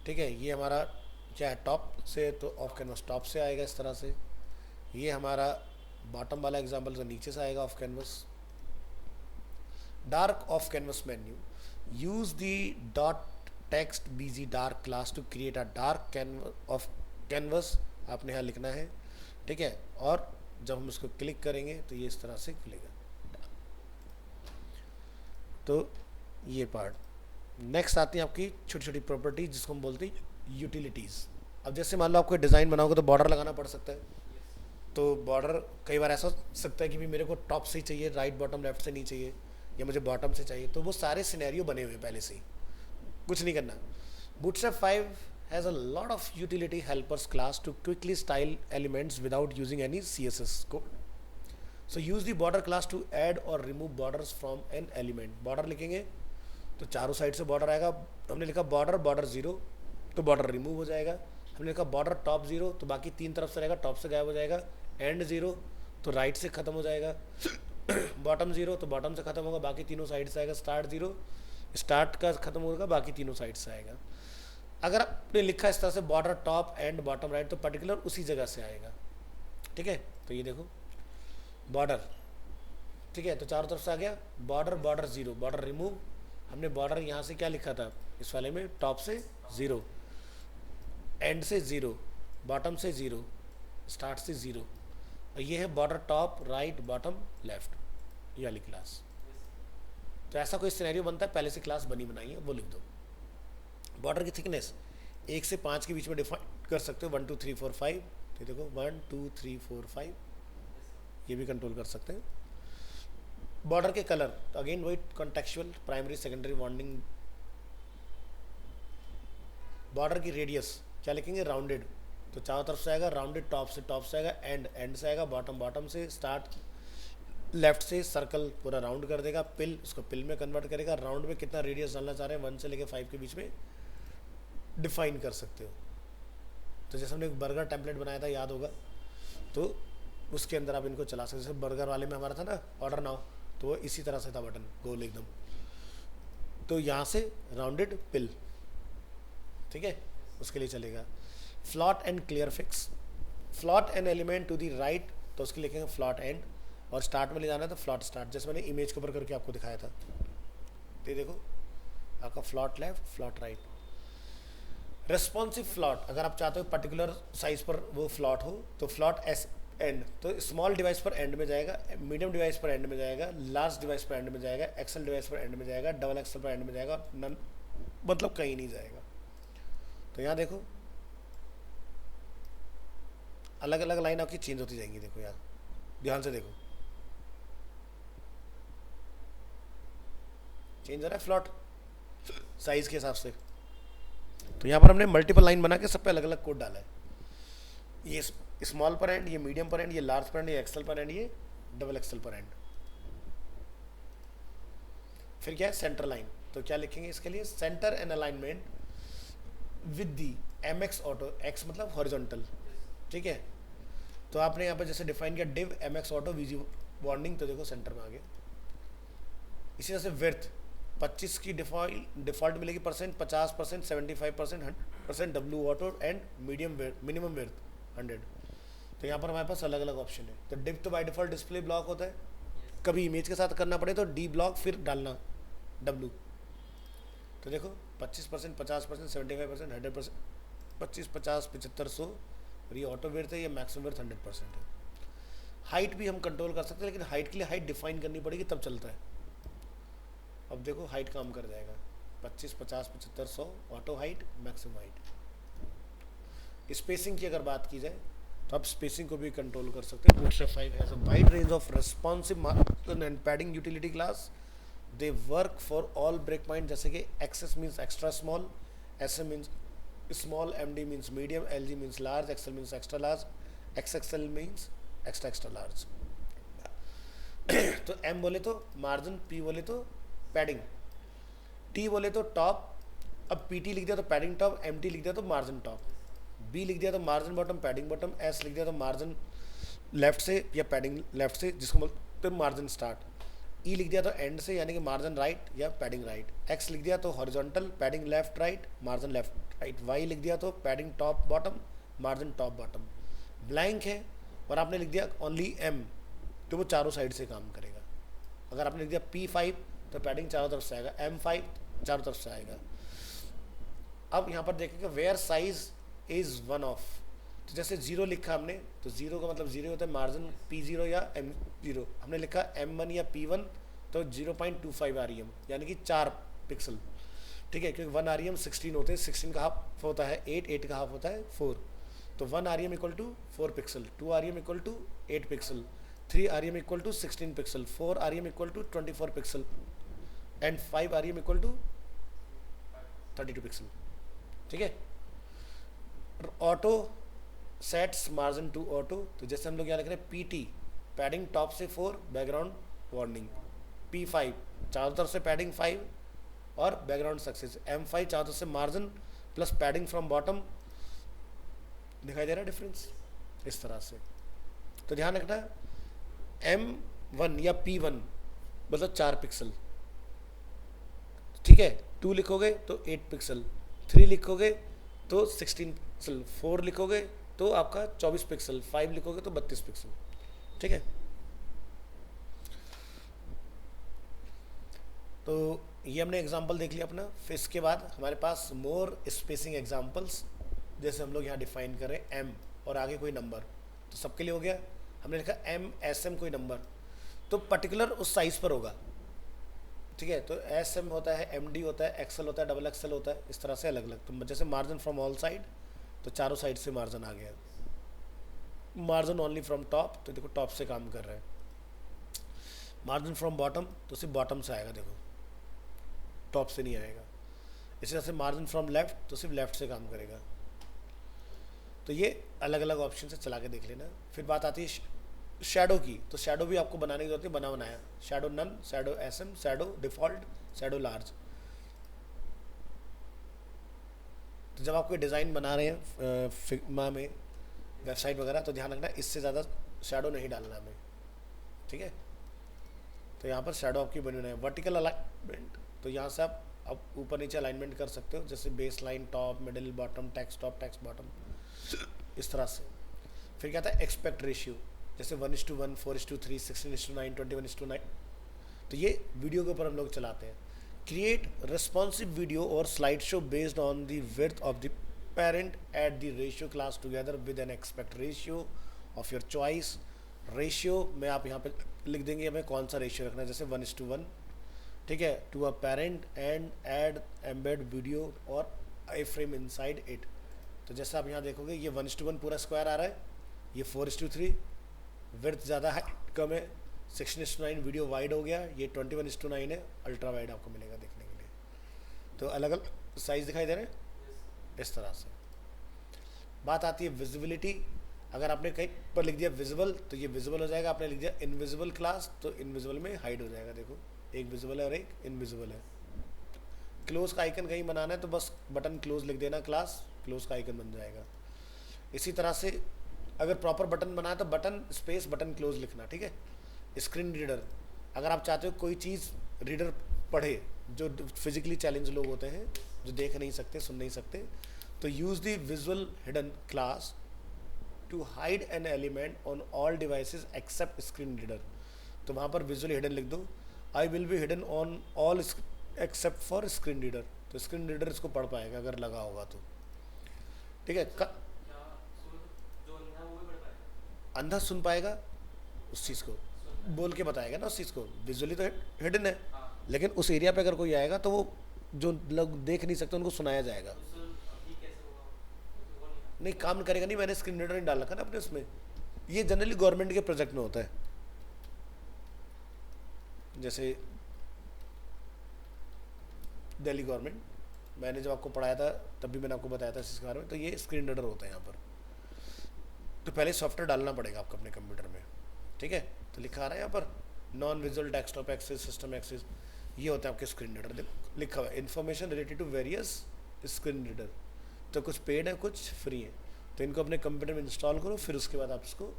[SPEAKER 1] ठीक है। ये हमारा क्या है, टॉप से, तो ऑफ कैनवस टॉप से आएगा इस तरह से। ये हमारा बॉटम वाला एग्जांपल तो नीचे से आएगा off canvas. Dark off canvas menu, use the dot text BG dark class to create a dark canvas off canvas, आपने यहाँ लिखना है, ठीक है। और जब हम इसको क्लिक करेंगे तो ये इस तरह से खुलेगा। तो ये पार्ट। नेक्स्ट आती है आपकी छोटी छोटी प्रॉपर्टी जिसको हम बोलते हैं यूटिलिटीज़। अब जैसे मान लो आपको डिज़ाइन बनाओगे तो बॉर्डर लगाना पड़ सकता है, तो बॉर्डर कई बार ऐसा हो सकता है कि भी मेरे को टॉप से ही चाहिए, राइट बॉटम लेफ्ट से नहीं चाहिए, या मुझे बॉटम से चाहिए। तो वो सारे सिनेरियो बने हुए पहले से ही, कुछ नहीं करना। Bootstrap 5 has a lot of utility helpers class to quickly style elements without using any CSS code. So use the border class to add or remove borders from an element. Border लिखेंगे तो चारों साइड से बॉर्डर आएगा। हमने लिखा बॉर्डर, बॉर्डर जीरो तो बॉर्डर रिमूव हो जाएगा। हमने लिखा बॉर्डर टॉप जीरो तो बाकी तीन तरफ से रहेगा, टॉप से गायब हो जाएगा। एंड जीरो तो राइट से ख़त्म हो जाएगा। बॉटम जीरो तो बॉटम से ख़त्म होगा, बाकी तीनों साइड से आएगा। स्टार्ट जीरो, स्टार्ट का ख़त्म होगा, बाकी तीनों साइड से आएगा। अगर आपने लिखा इस तरह से border top and bottom right तो पर्टिकुलर उसी जगह से आएगा, ठीक है। तो ये देखो बॉर्डर, ठीक है, तो चारों तरफ से आ गया border, border zero, border remove. हमने बॉर्डर यहाँ से क्या लिखा था इस वाले में, टॉप से ज़ीरो, एंड से ज़ीरो, बॉटम से ज़ीरो, स्टार्ट से ज़ीरो। और ये है border top right bottom left, ये वाली क्लास। तो ऐसा कोई सिनेरियो बनता है, पहले से क्लास बनी बनाई है वो लिख दो। बॉर्डर की थिकनेस 1 से 5 के बीच में डिफाइन कर सकते हो, 1 2 3 4 5। तो देखो 1 2 3 4 5 ये भी कंट्रोल कर सकते हैं। बॉर्डर के कलर तो अगेन वही contextual, primary secondary warning. Border की रेडियस क्या लिखेंगे, राउंडेड, तो चारों तरफ से आएगा। राउंडेड टॉप से आएगा, एंड से आएगा, बॉटम से, स्टार्ट लेफ्ट से सर्कल पूरा राउंड कर देगा। पिल, उसको पिल में कन्वर्ट करेगा। राउंड में कितना रेडियस डालना चाह रहे हैं 1 से लेकर 5 के बीच में डिफाइन कर सकते हो। तो जैसे हमने एक बर्गर टेम्पलेट बनाया था, याद होगा, तो उसके अंदर आप इनको चला सकते। जैसे बर्गर वाले में हमारा था ना ऑर्डर नाउ, तो वो इसी तरह से था बटन, गोल एकदम। तो यहाँ से राउंडेड पिल, ठीक है, उसके लिए चलेगा। Float and clear fix, float an element to the right तो उसके लिखेंगे फ्लॉट एंड, और स्टार्ट में ले जाना है तो फ्लॉट स्टार्ट, जैसे मैंने इमेज के ऊपर करके आपको दिखाया था। तो ये देखो आपका float left, float right. Responsive float, अगर आप चाहते हो पर्टिकुलर साइज पर वो फ्लॉट हो तो फ्लॉट एस एंड, तो स्मॉल डिवाइस पर एंड में जाएगा, मीडियम डिवाइस पर एंड में जाएगा, लार्ज डिवाइस पर एंड में जाएगा, एक्सेल डिवाइस पर एंड में जाएगा, डबल एक्सेल पर एंड में जाएगा, नन मतलब कहीं नहीं जाएगा। तो यहाँ देखो अलग अलग लाइन आपकी चेंज होती जाएंगी। देखो यार ध्यान से देखो, चेंज हो रहा है फ्लॉट साइज के हिसाब से। तो यहाँ पर हमने मल्टीपल लाइन बना के सब पे अलग अलग कोड डाला है। ये स्मॉल पर एंड, ये मीडियम पर एंड, ये लार्ज पर एंड, ये एक्सेल पर एंड, ये डबल एक्सेल पर एंड। फिर क्या है सेंटर लाइन, तो क्या लिखेंगे इसके लिए, centre and alignment with the MX auto, X मतलब हॉरिजॉन्टल, ठीक है। तो आपने यहाँ पर जैसे डिफाइन किया div MX auto VG warning, तो देखो सेंटर में आ गया। इसी तरह से विर्थ 25 की डिफॉल्ट मिलेगी percent, 50%, 75%, 100% W auto and medium minimum width 100। तो यहाँ पर हमारे पास अलग अलग ऑप्शन है। तो डिव तो बाय डिफॉल्ट डिस्प्ले ब्लॉक होता है,
[SPEAKER 2] yes,
[SPEAKER 1] कभी इमेज के साथ करना पड़े तो डी ब्लॉक फिर डालना डब्लू। तो देखो 25%, 50%, 75%, 100%, 25, 50, 75, 100 और ये ऑटो वेट है, ये मैक्सिमम वेट 100% है। हाइट भी हम कंट्रोल कर सकते हैं, लेकिन हाइट के लिए हाइट डिफाइन करनी पड़ेगी तब चलता है। अब देखो हाइट काम कर जाएगा 25, 50, 75, 100 auto height, maximum height. Spacing की अगर बात की जाए तो आप स्पेसिंग को भी कंट्रोल कर सकते हैं। Bootstrap 5 has a wide range of responsive margin and padding utility class. They work for all break point, जैसे कि XS means extra small, SM means small, MD means medium, LG means large, XL means extra large, XXL means extra extra large. तो एम बोले तो मार्जिन, पी बोले तो पैडिंग, टी बोले तो टॉप। अब पीटी लिख दिया तो पैडिंग टॉप, एमटी लिख दिया तो मार्जिन टॉप, बी लिख दिया तो margin bottom, padding bottom, S लिख दिया तो मार्जिन लेफ्ट से या पैडिंग लेफ्ट से, जिसको बोलते हैं मार्जिन स्टार्ट, ई लिख दिया तो एंड से यानी कि मार्जिन राइट या पैडिंग राइट, एक्स लिख दिया तो horizontal, padding left right, margin left right, Y लिख दिया तो padding top bottom, margin top bottom. Blank है और आपने लिख दिया ओनली एम, तो वो चारों साइड से काम करेगा। अगर आपने लिख दिया P5 तो पैडिंग चारों तरफ से आएगा, M5 चारों तरफ से आएगा। अब यहाँ पर देखेंगे where size is one of, तो जैसे 0 लिखा हमने तो 0 का मतलब 0 होता है मार्जिन P0 या M0। हमने लिखा M1 या P1 तो 0.25 REM यानी कि 4 पिक्सल, ठीक है, क्योंकि 1 REM 16 होते हैं, 16 का हाफ होता है 8, 8 का हाफ होता है 4, तो 1 REM equal to 4 pixel, 2 REM equal to 8 pixel, 3 REM equal to 16 pixel, 4 REM equal to 24 pixel and 5 REM equal to 32 pixel, ठीक है। Auto sets margin to auto, तो जैसे हम लोग यहाँ लिख रहे हैं PT पैडिंग टॉप से 4, बैकग्राउंड वार्निंग, P5 चारों तरफ से पैडिंग 5 और बैकग्राउंड सक्सेस, M5 चारों तरफ से margin plus padding from bottom. दिखाई दे रहा है डिफरेंस इस तरह से। तो ध्यान रखना M1 या P1 मतलब 4 पिक्सल, ठीक है, 2 लिखोगे तो 8 पिक्सल, 3 लिखोगे तो 16 पिक्सल, 4 लिखोगे तो आपका 24 पिक्सल, 5 लिखोगे तो 32 पिक्सल, ठीक है। तो ये हमने एग्जांपल देख लिया अपना। फिर इसके बाद हमारे पास मोर स्पेसिंग एग्जांपल्स, जैसे हम लोग यहाँ डिफाइन करें M और आगे कोई नंबर, तो सबके लिए हो गया। हमने लिखा M कोई नंबर, तो पर्टिकुलर उस साइज पर होगा, ठीक है। तो SM होता है, MD होता है, XL होता है, XXL होता है, इस तरह से अलग अलग। तो जैसे मार्जिन फ्रॉम ऑल साइड तो चारों साइड से मार्जिन आ गया, मार्जिन ओनली फ्रॉम टॉप तो देखो टॉप से काम कर रहा है, मार्जिन फ्रॉम बॉटम तो सिर्फ बॉटम से आएगा, देखो टॉप से नहीं आएगा। इसी तरह से मार्जिन फ्रॉम लेफ्ट तो सिर्फ लेफ्ट से काम करेगा। तो ये अलग अलग ऑप्शन से चला के देख लेना। फिर बात आती है शैडो की, तो शैडो भी आपको बनाने की जरूरत है, बनाया shadow none, shadow SM, shadow default, shadow large. तो जब आप कोई डिज़ाइन बना रहे हैं फिग्मा में, वेबसाइट वगैरह, तो ध्यान रखना इससे ज़्यादा शैडो नहीं डालना हमें, ठीक है। तो यहाँ पर शैडो आपकी बनी है। वर्टिकल अलाइनमेंट, तो यहाँ से आप ऊपर नीचे अलाइनमेंट कर सकते हो, जैसे base line top, middle, bottom, text top, text bottom, इस तरह से। फिर क्या था एक्सपेक्ट रेशियो, जैसे 1:1, 4:3, 16:9, 21:9। तो ये वीडियो के ऊपर हम लोग चलाते हैं। क्रिएट रिस्पॉन्सिव वीडियो और slide show based on the width of the parent at the ratio class together with an aspect ratio of your choice. Ratio में आप यहाँ पे लिख देंगे हमें कौन सा रेशियो रखना है, जैसे 1:1, ठीक है, to a parent and add embed video और आई फ्रेम इनसाइड इट। तो जैसे आप यहाँ देखोगे ये 1:1 पूरा स्क्वायर आ रहा है, ये 4:3, विड्थ ज़्यादा है कम है, 16:9 वीडियो वाइड हो गया, ये 21:9 है, अल्ट्रा वाइड आपको मिलेगा देखने के लिए। तो अलग अलग साइज दिखाई दे रहे हैं इस तरह से। बात आती है विजिबिलिटी। अगर आपने कहीं पर लिख दिया विजिबल तो ये विजिबल हो जाएगा, आपने लिख दिया इनविजिबल क्लास तो इनविजिबल में हाइड हो जाएगा। देखो एक विजिबल है और एक इनविजिबल है। क्लोज का आइकन कहीं बनाना है तो बस बटन क्लोज लिख देना, क्लास क्लोज का आइकन बन जाएगा। इसी तरह से अगर प्रॉपर बटन बनाए तो बटन स्पेस बटन क्लोज लिखना, ठीक है। स्क्रीन रीडर, अगर आप चाहते हो कोई चीज़ रीडर पढ़े, जो फिजिकली चैलेंज लोग होते हैं, जो देख नहीं सकते, सुन नहीं सकते, तो use the visual hidden class to hide an element on all devices except screen reader, तो वहाँ पर विजुअली हिडन लिख दो, I will be hidden on all except for screen reader, तो स्क्रीन रीडर इसको पढ़ पाएगा अगर लगा होगा तो। ठीक है,
[SPEAKER 2] क्या सुन, जो अंधा है वो भी पढ़ पाएगा?
[SPEAKER 1] अंधा सुन पाएगा उस चीज़ को,
[SPEAKER 2] सुन
[SPEAKER 1] बोल के बताएगा ना उस चीज़ को, विजुअली तो हिडन है,
[SPEAKER 2] हाँ,
[SPEAKER 1] लेकिन उस एरिया पे अगर कोई आएगा तो वो जो लोग देख नहीं सकते उनको सुनाया जाएगा।
[SPEAKER 2] तो सुन अभी कैसे होगा? तो वो नहीं।
[SPEAKER 1] नहीं, काम करेगा नहीं, मैंने स्क्रीन रीडर नहीं डाल रखा ना अपने उसमें, ये जनरली गवर्नमेंट के प्रोजेक्ट में होता है। जैसे दिल्ली गवर्नमेंट, मैंने जब आपको पढ़ाया था तब भी मैंने आपको बताया था इसके बारे में, तो ये स्क्रीन रीडर होता है यहाँ पर। तो पहले सॉफ्टवेयर डालना पड़ेगा आपको अपने कंप्यूटर में, ठीक है। तो लिखा आ रहा है यहाँ पर non visual desktop access, system access, ये होता है आपके स्क्रीन रीडर। लिखा हुआ है information related to various screen reader, तो कुछ पेड है कुछ फ्री है, तो इनको अपने कंप्यूटर में इंस्टॉल करो, फिर उसके बाद आप इसको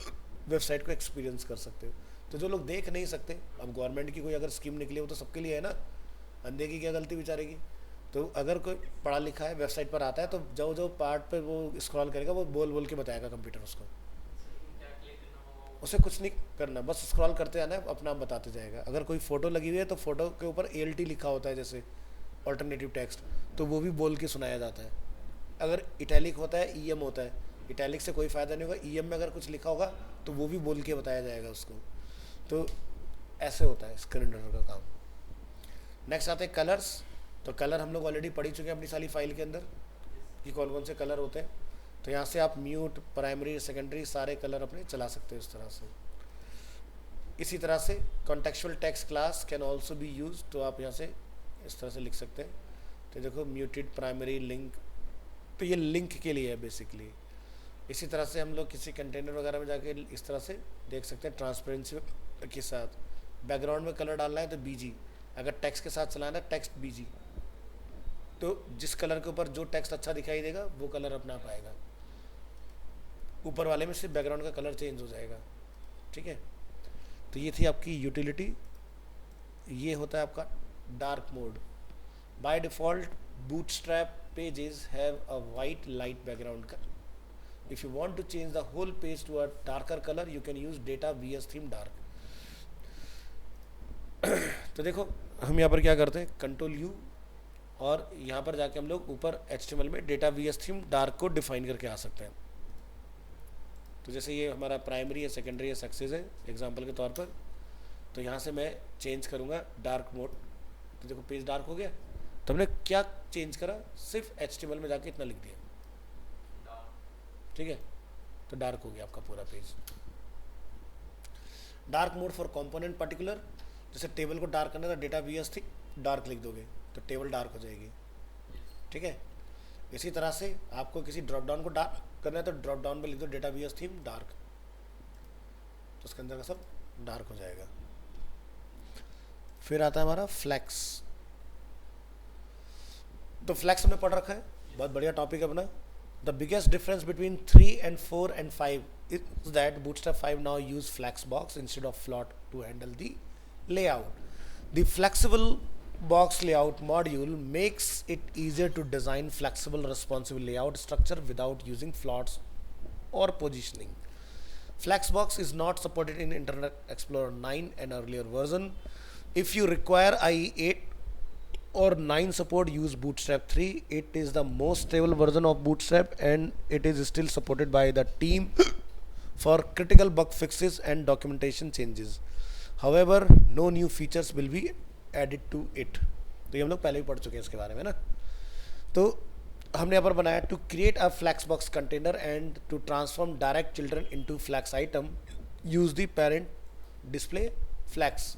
[SPEAKER 1] वेबसाइट को एक्सपीरियंस कर सकते हो। तो जो लोग देख नहीं सकते, अब गवर्नमेंट की कोई अगर स्कीम निकली हो तो सबके लिए है ना, अंधे की क्या गलती बेचारे की। तो अगर कोई पढ़ा लिखा है वेबसाइट पर आता है तो जो जो पार्ट पे वो स्क्रॉल करेगा वो बोल बोल के बताएगा कंप्यूटर उसको,
[SPEAKER 2] लेकिन क्या क्लिक करना होगा वो?
[SPEAKER 1] उसे कुछ नहीं करना, बस स्क्रॉल करते जाना है, अपना आप बताते जाएगा। अगर कोई फोटो लगी हुई है तो फोटो के ऊपर ALT लिखा होता है, जैसे ऑल्टरनेटिव टेक्स्ट, तो वो भी बोल के सुनाया जाता है। अगर इटैलिक होता है, EM होता है, इटैलिक से कोई फ़ायदा नहीं होगा, EM में अगर कुछ लिखा होगा तो वो भी बोल के बताया जाएगा उसको। तो ऐसे होता है स्क्रीन रीडर का काम। नेक्स्ट आते हैं कलर्स। तो कलर हम लोग ऑलरेडी पढ़ ही चुके हैं अपनी सारी फाइल के अंदर कि कौन कौन से कलर होते हैं। तो यहाँ से आप म्यूट, प्राइमरी, सेकेंडरी सारे कलर अपने चला सकते हो इस तरह से। इसी तरह से contextual text class can also be use, तो आप यहाँ से इस तरह से लिख सकते हैं। तो देखो म्यूटेड प्राइमरी लिंक, तो ये लिंक के लिए है बेसिकली। इसी तरह से हम लोग किसी कंटेनर वगैरह में जाके इस तरह से देख सकते हैं ट्रांसपेरेंसी के साथ। बैकग्राउंड में कलर डालना है तो BG, अगर टेक्स्ट के साथ चलाना है टेक्स्ट BG, तो जिस कलर के ऊपर जो टेक्स्ट अच्छा दिखाई देगा वो कलर अपना पाएगा। ऊपर वाले में सिर्फ बैकग्राउंड का कलर चेंज हो जाएगा, ठीक है। तो ये थी आपकी यूटिलिटी। ये होता है आपका dark mode. By default Bootstrap pages have a white light background का। If you want to change the whole page to a darker colour you can use data VS theme dark. तो देखो हम यहाँ पर क्या करते हैं, Ctrl U, और यहाँ पर जाके हम लोग ऊपर HTML में डेटा VS थीम डार्क को डिफाइन करके आ सकते हैं। तो जैसे ये हमारा प्राइमरी है, सेकेंडरी है, सक्सेस है एग्जांपल के तौर पर, तो यहाँ से मैं चेंज करूँगा डार्क मोड। तो देखो पेज डार्क हो गया। तो हमने क्या चेंज करा, सिर्फ HTML में जाके इतना लिख दिया, ठीक है, तो डार्क हो गया आपका पूरा page. Dark mode for component particular, जैसे टेबल को डार्क करना है तो डेटा VS थी डार्क लिख दोगे तो टेबल डार्क हो जाएगी, ठीक है। इसी तरह से आपको किसी ड्रॉप डाउन को डार्क करना है तो ड्रॉप डाउन में लिख दो डेटा VS थीम डार्क, तो उसके अंदर का सब डार्क हो जाएगा। फिर आता है हमारा फ्लैक्स। तो फ्लैक्स हमने पढ़ रखा है, बहुत बढ़िया टॉपिक है अपना। The biggest difference between 3 and 4 and 5 is that Bootstrap 5 now use Flexbox instead of Float to handle the layout. The flexible box layout module makes it easier to design flexible responsive layout structure without using floats or positioning. Flexbox is not supported in Internet Explorer 9 and earlier version. If you require IE 8 or 9 support, use Bootstrap 3. It is the most stable version of Bootstrap and it is still supported by the team for critical bug fixes and documentation changes. However, no new features will be added to it. तो ये हम लोग पहले भी पढ़ चुके हैं इसके बारे में ना। तो हमने यहाँ पर बनाया to create a flexbox container and to transform direct children into flex item use the parent display flex.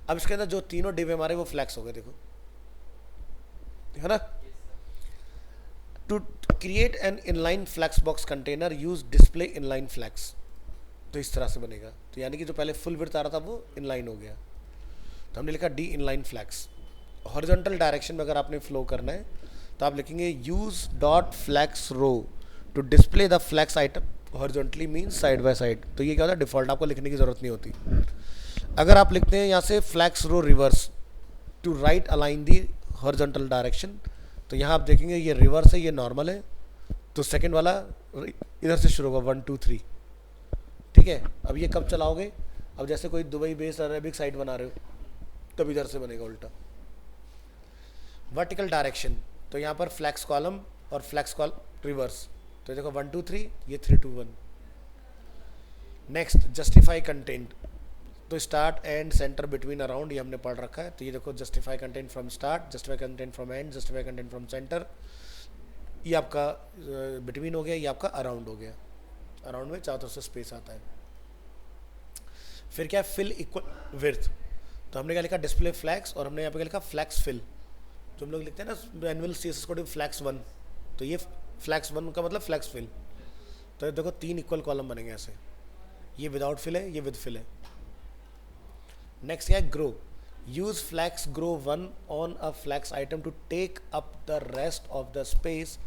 [SPEAKER 1] अब इसके अंदर जो तीनों डिव हमारे वो फ्लैक्स हो गए, देखो है ना। To create an inline flex box container use display inline flex, तो इस तरह से बनेगा। तो यानी कि जो पहले फुल विड्थ आ रहा था वो इनलाइन हो गया, तो हमने लिखा D inline flex. Horizontal direction में अगर आपने फ्लो करना है तो आप लिखेंगे use dot flex row to display the flex item horizontally means side by side. तो ये क्या होता है, डिफॉल्ट आपको लिखने की जरूरत नहीं होती। अगर आप लिखते हैं यहाँ से flex row reverse to right align the horizontal direction, तो यहाँ आप देखेंगे ये रिवर्स है, ये नॉर्मल है, तो सेकंड वाला इधर से शुरू होगा 1 2 3, ठीक है, अब ये कब चलाओगे? अब जैसे कोई दुबई बेस्ड अरेबिक साइट बना रहे हो तब इधर से बनेगा उल्टा। वर्टिकल डायरेक्शन, तो यहाँ पर फ्लैक्स कॉलम और फ्लैक्स कॉल रिवर्स, तो देखो 1 2 3, ये 3 2 1। नेक्स्ट जस्टिफाई कंटेंट, तो start end centre between around ये हमने पढ़ रखा है, तो ये देखो justify content from start, justify content from and, justify content from centre, ये आपका बिटवीन हो गया, ये आपका अराउंड हो गया। अराउंड में चारों तरफ से स्पेस आता है। फिर क्या है? फिल इक्वल विड्थ, तो हमने क्या लिखा? डिस्प्ले फ्लैक्स, और हमने यहाँ पे क्या लिखा? Flex fill. जो हम लोग लिखते हैं ना एनुअल सीएसएस कोड फ्लैक्स 1, तो ये फ्लैक्स 1 का मतलब फ्लैक्स फिल। तो ये देखो 3 इक्वल कॉलम बनेंगे ऐसे, ये विदाउट फिल है, ये विद फिल है। नेक्स्ट क्या है? Grow, use flex grow 1 on a flex item to take up the rest of the space.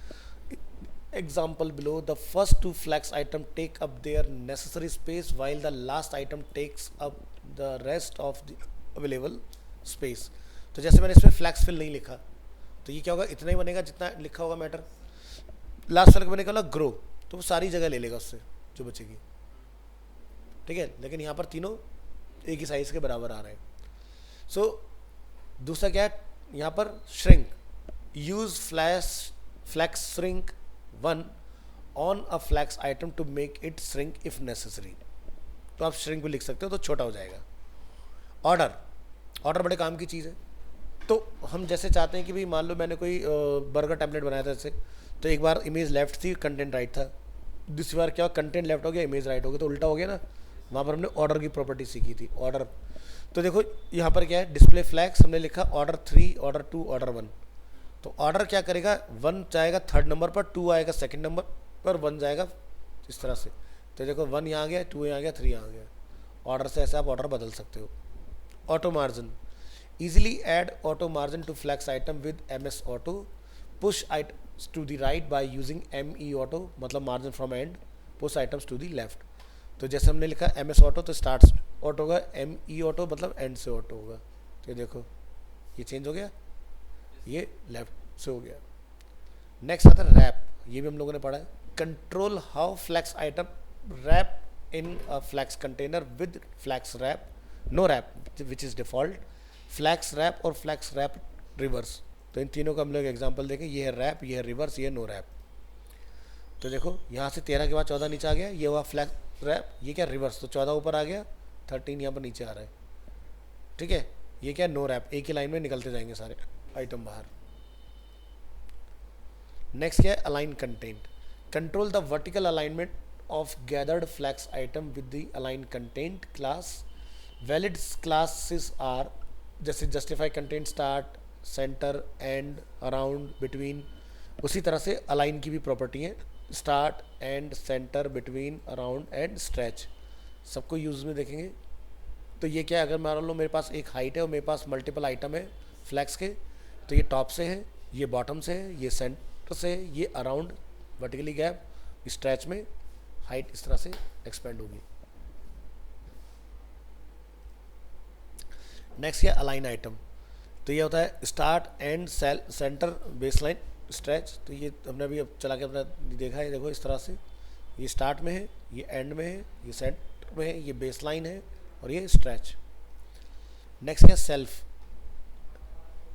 [SPEAKER 1] Example below, the first two flex item take up their necessary space while the last item takes up the rest of the available space। तो जैसे मैंने इसमें फ्लैक्स फिल नहीं लिखा, तो ये क्या होगा? इतना ही बनेगा जितना लिखा होगा मैटर। लास्ट वाले का बनेगा ना ग्रो, तो वो सारी जगह ले लेगा उससे जो बचेगी, ठीक है। लेकिन यहाँ पर तीनों एक ही साइज के बराबर आ रहे हैं। सो दूसरा क्या है यहाँ पर? Shrink, use flex shrink 1 on a flex item to make it shrink if necessary. तो आप श्रिंक भी लिख सकते हो, तो छोटा हो जाएगा। ऑर्डर, ऑर्डर बड़े काम की चीज़ है। तो हम जैसे चाहते हैं कि भाई मान लो मैंने कोई बर्गर टेम्पलेट बनाया था जैसे, तो एक बार इमेज लेफ्ट थी, कंटेंट राइट था। दूसरी बार क्या, कंटेंट लेफ्ट हो गया, इमेज राइट हो गया, तो उल्टा हो गया ना। वहाँ पर हमने ऑर्डर की प्रॉपर्टी सीखी थी, ऑर्डर। तो देखो यहाँ पर क्या है? डिस्प्ले फ्लैग्स हमने लिखा ऑर्डर 3, ऑर्डर 2, ऑर्डर 1। तो ऑर्डर क्या करेगा? 1 जाएगा थर्ड नंबर पर, 2 आएगा सेकंड नंबर पर, 1 जाएगा इस तरह से। तो देखो 1 यहाँ आ गया, 2 यहाँ आ गया, 3 यहाँ आ गया। ऑर्डर से ऐसे आप ऑर्डर बदल सकते हो। Auto margin, easily add auto margin to flex item with MS auto, push items to the right by using ME auto, मतलब margin from end, push items to the left. तो जैसे हमने लिखा MS ऑटो, तो स्टार्ट ऑटो होगा, ME ऑटो मतलब एंड से ऑटो होगा। तो देखो ये चेंज हो गया, ये लेफ्ट से हो गया। नेक्स्ट आता है रैप, ये भी हम लोगों ने पढ़ा है। Control how flex item wrap in a flex container with flex wrap, no wrap which is default, flex wrap और फ्लैक्स रैप रिवर्स। तो इन तीनों का हम लोग एग्जाम्पल देखें, ये है रैप, ये है रिवर्स, ये है नो रैप। तो देखो यहाँ से 13 के बाद 14 नीचे आ गया, ये हुआ फ्लैक्स रैप, ये क्या रिवर्स, तो 14 ऊपर आ गया, 13 यहाँ पर नीचे आ रहा है, ठीक है। ये क्या नो रैप, एक ही लाइन में निकलते जाएंगे सारे आइटम बाहर। नेक्स्ट क्या है? Align content, control the vertical alignment of gathered flex item with the align content class. Valid classes are, जैसे justify content start, centre, end, around, between. उसी तरह से अलाइन की भी प्रॉपर्टी है, start, end, centre, between, around and stretch, सबको यूज़ में देखेंगे। तो ये क्या है? अगर मान लो मेरे पास एक हाइट है और मेरे पास मल्टीपल आइटम है फ्लैक्स के, तो ये टॉप से है, ये बॉटम से है, ये सेंटर से है, ये अराउंड वर्टिकली गैप, स्ट्रेच में हाइट इस तरह से एक्सपेंड होगी। नेक्स्ट क्या? अलाइन आइटम, तो ये होता है start, end, centre, baseline, stretch. तो ये हमने अभी अब चला के अपना देखा है, देखो इस तरह से, ये स्टार्ट में है, ये एंड में है, ये सेंटर में है, ये बेसलाइन है और ये स्ट्रेच। नेक्स्ट क्या? Self,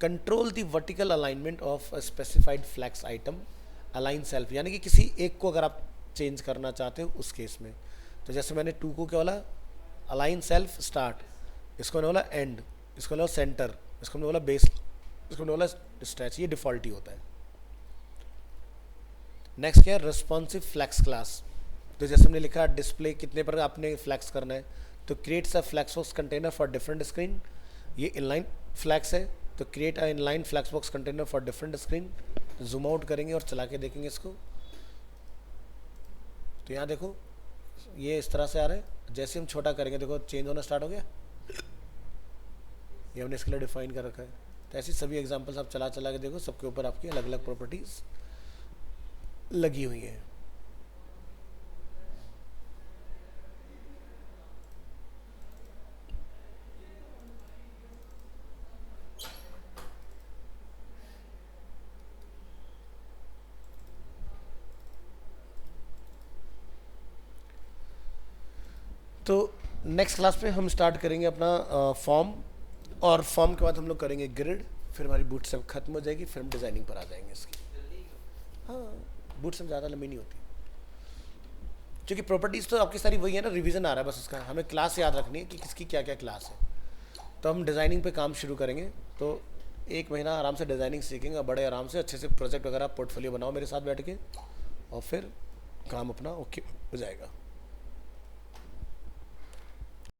[SPEAKER 1] control the vertical alignment of a specified flex item, align self, यानी कि किसी एक को अगर आप चेंज करना चाहते हो उस केस में। तो जैसे मैंने 2 को क्या बोला? अलाइन सेल्फ स्टार्ट, इसको मैंने बोला एंड, इसको बोला सेंटर, इसको मैंने बोला बेस, इसको मैंने बोला स्ट्रेच, ये डिफॉल्ट ही होता है। नेक्स्ट क्या है? रिस्पॉन्सिव फ्लैक्स क्लास, तो जैसे हमने लिखा डिस्प्ले कितने पर आपने फ्लैक्स करना है, तो creates a flex box container for different screen, ये इनलाइन फ्लैक्स है, तो create a inline flex box container for different screen. Zoom out करेंगे और चला के देखेंगे इसको, तो यहाँ देखो ये इस तरह से आ रहा है। जैसे हम छोटा करेंगे देखो चेंज होना स्टार्ट हो गया, ये हमने इसके लिए डिफाइन कर रखा है। तो ऐसी सभी एग्जांपल्स आप चला चला के देखो, सबके ऊपर आपकी अलग अलग प्रॉपर्टीज लगी हुई हैं। तो नेक्स्ट क्लास पे हम स्टार्ट करेंगे अपना फॉर्म, और फॉर्म के बाद हम लोग करेंगे ग्रिड, फिर हमारी बूटस्ट्रैप खत्म हो जाएगी, फिर हम डिज़ाइनिंग पर आ जाएंगे इसकी।
[SPEAKER 2] जल्दी
[SPEAKER 1] हाँ, बूटस्ट्रैप ज़्यादा लंबी नहीं होती, क्योंकि प्रॉपर्टीज़ तो आपकी सारी वही है ना, रिवीजन आ रहा है बस उसका, हमें क्लास याद रखनी है कि किसकी क्या क्या क्लास है। तो हम डिज़ाइनिंग पे काम शुरू करेंगे, तो 1 महीना आराम से डिज़ाइनिंग सीखेंगे, और बड़े आराम से अच्छे से प्रोजेक्ट वगैरह पोर्टफोलियो बनाओ मेरे साथ बैठ के, और फिर काम अपना ओके हो जाएगा।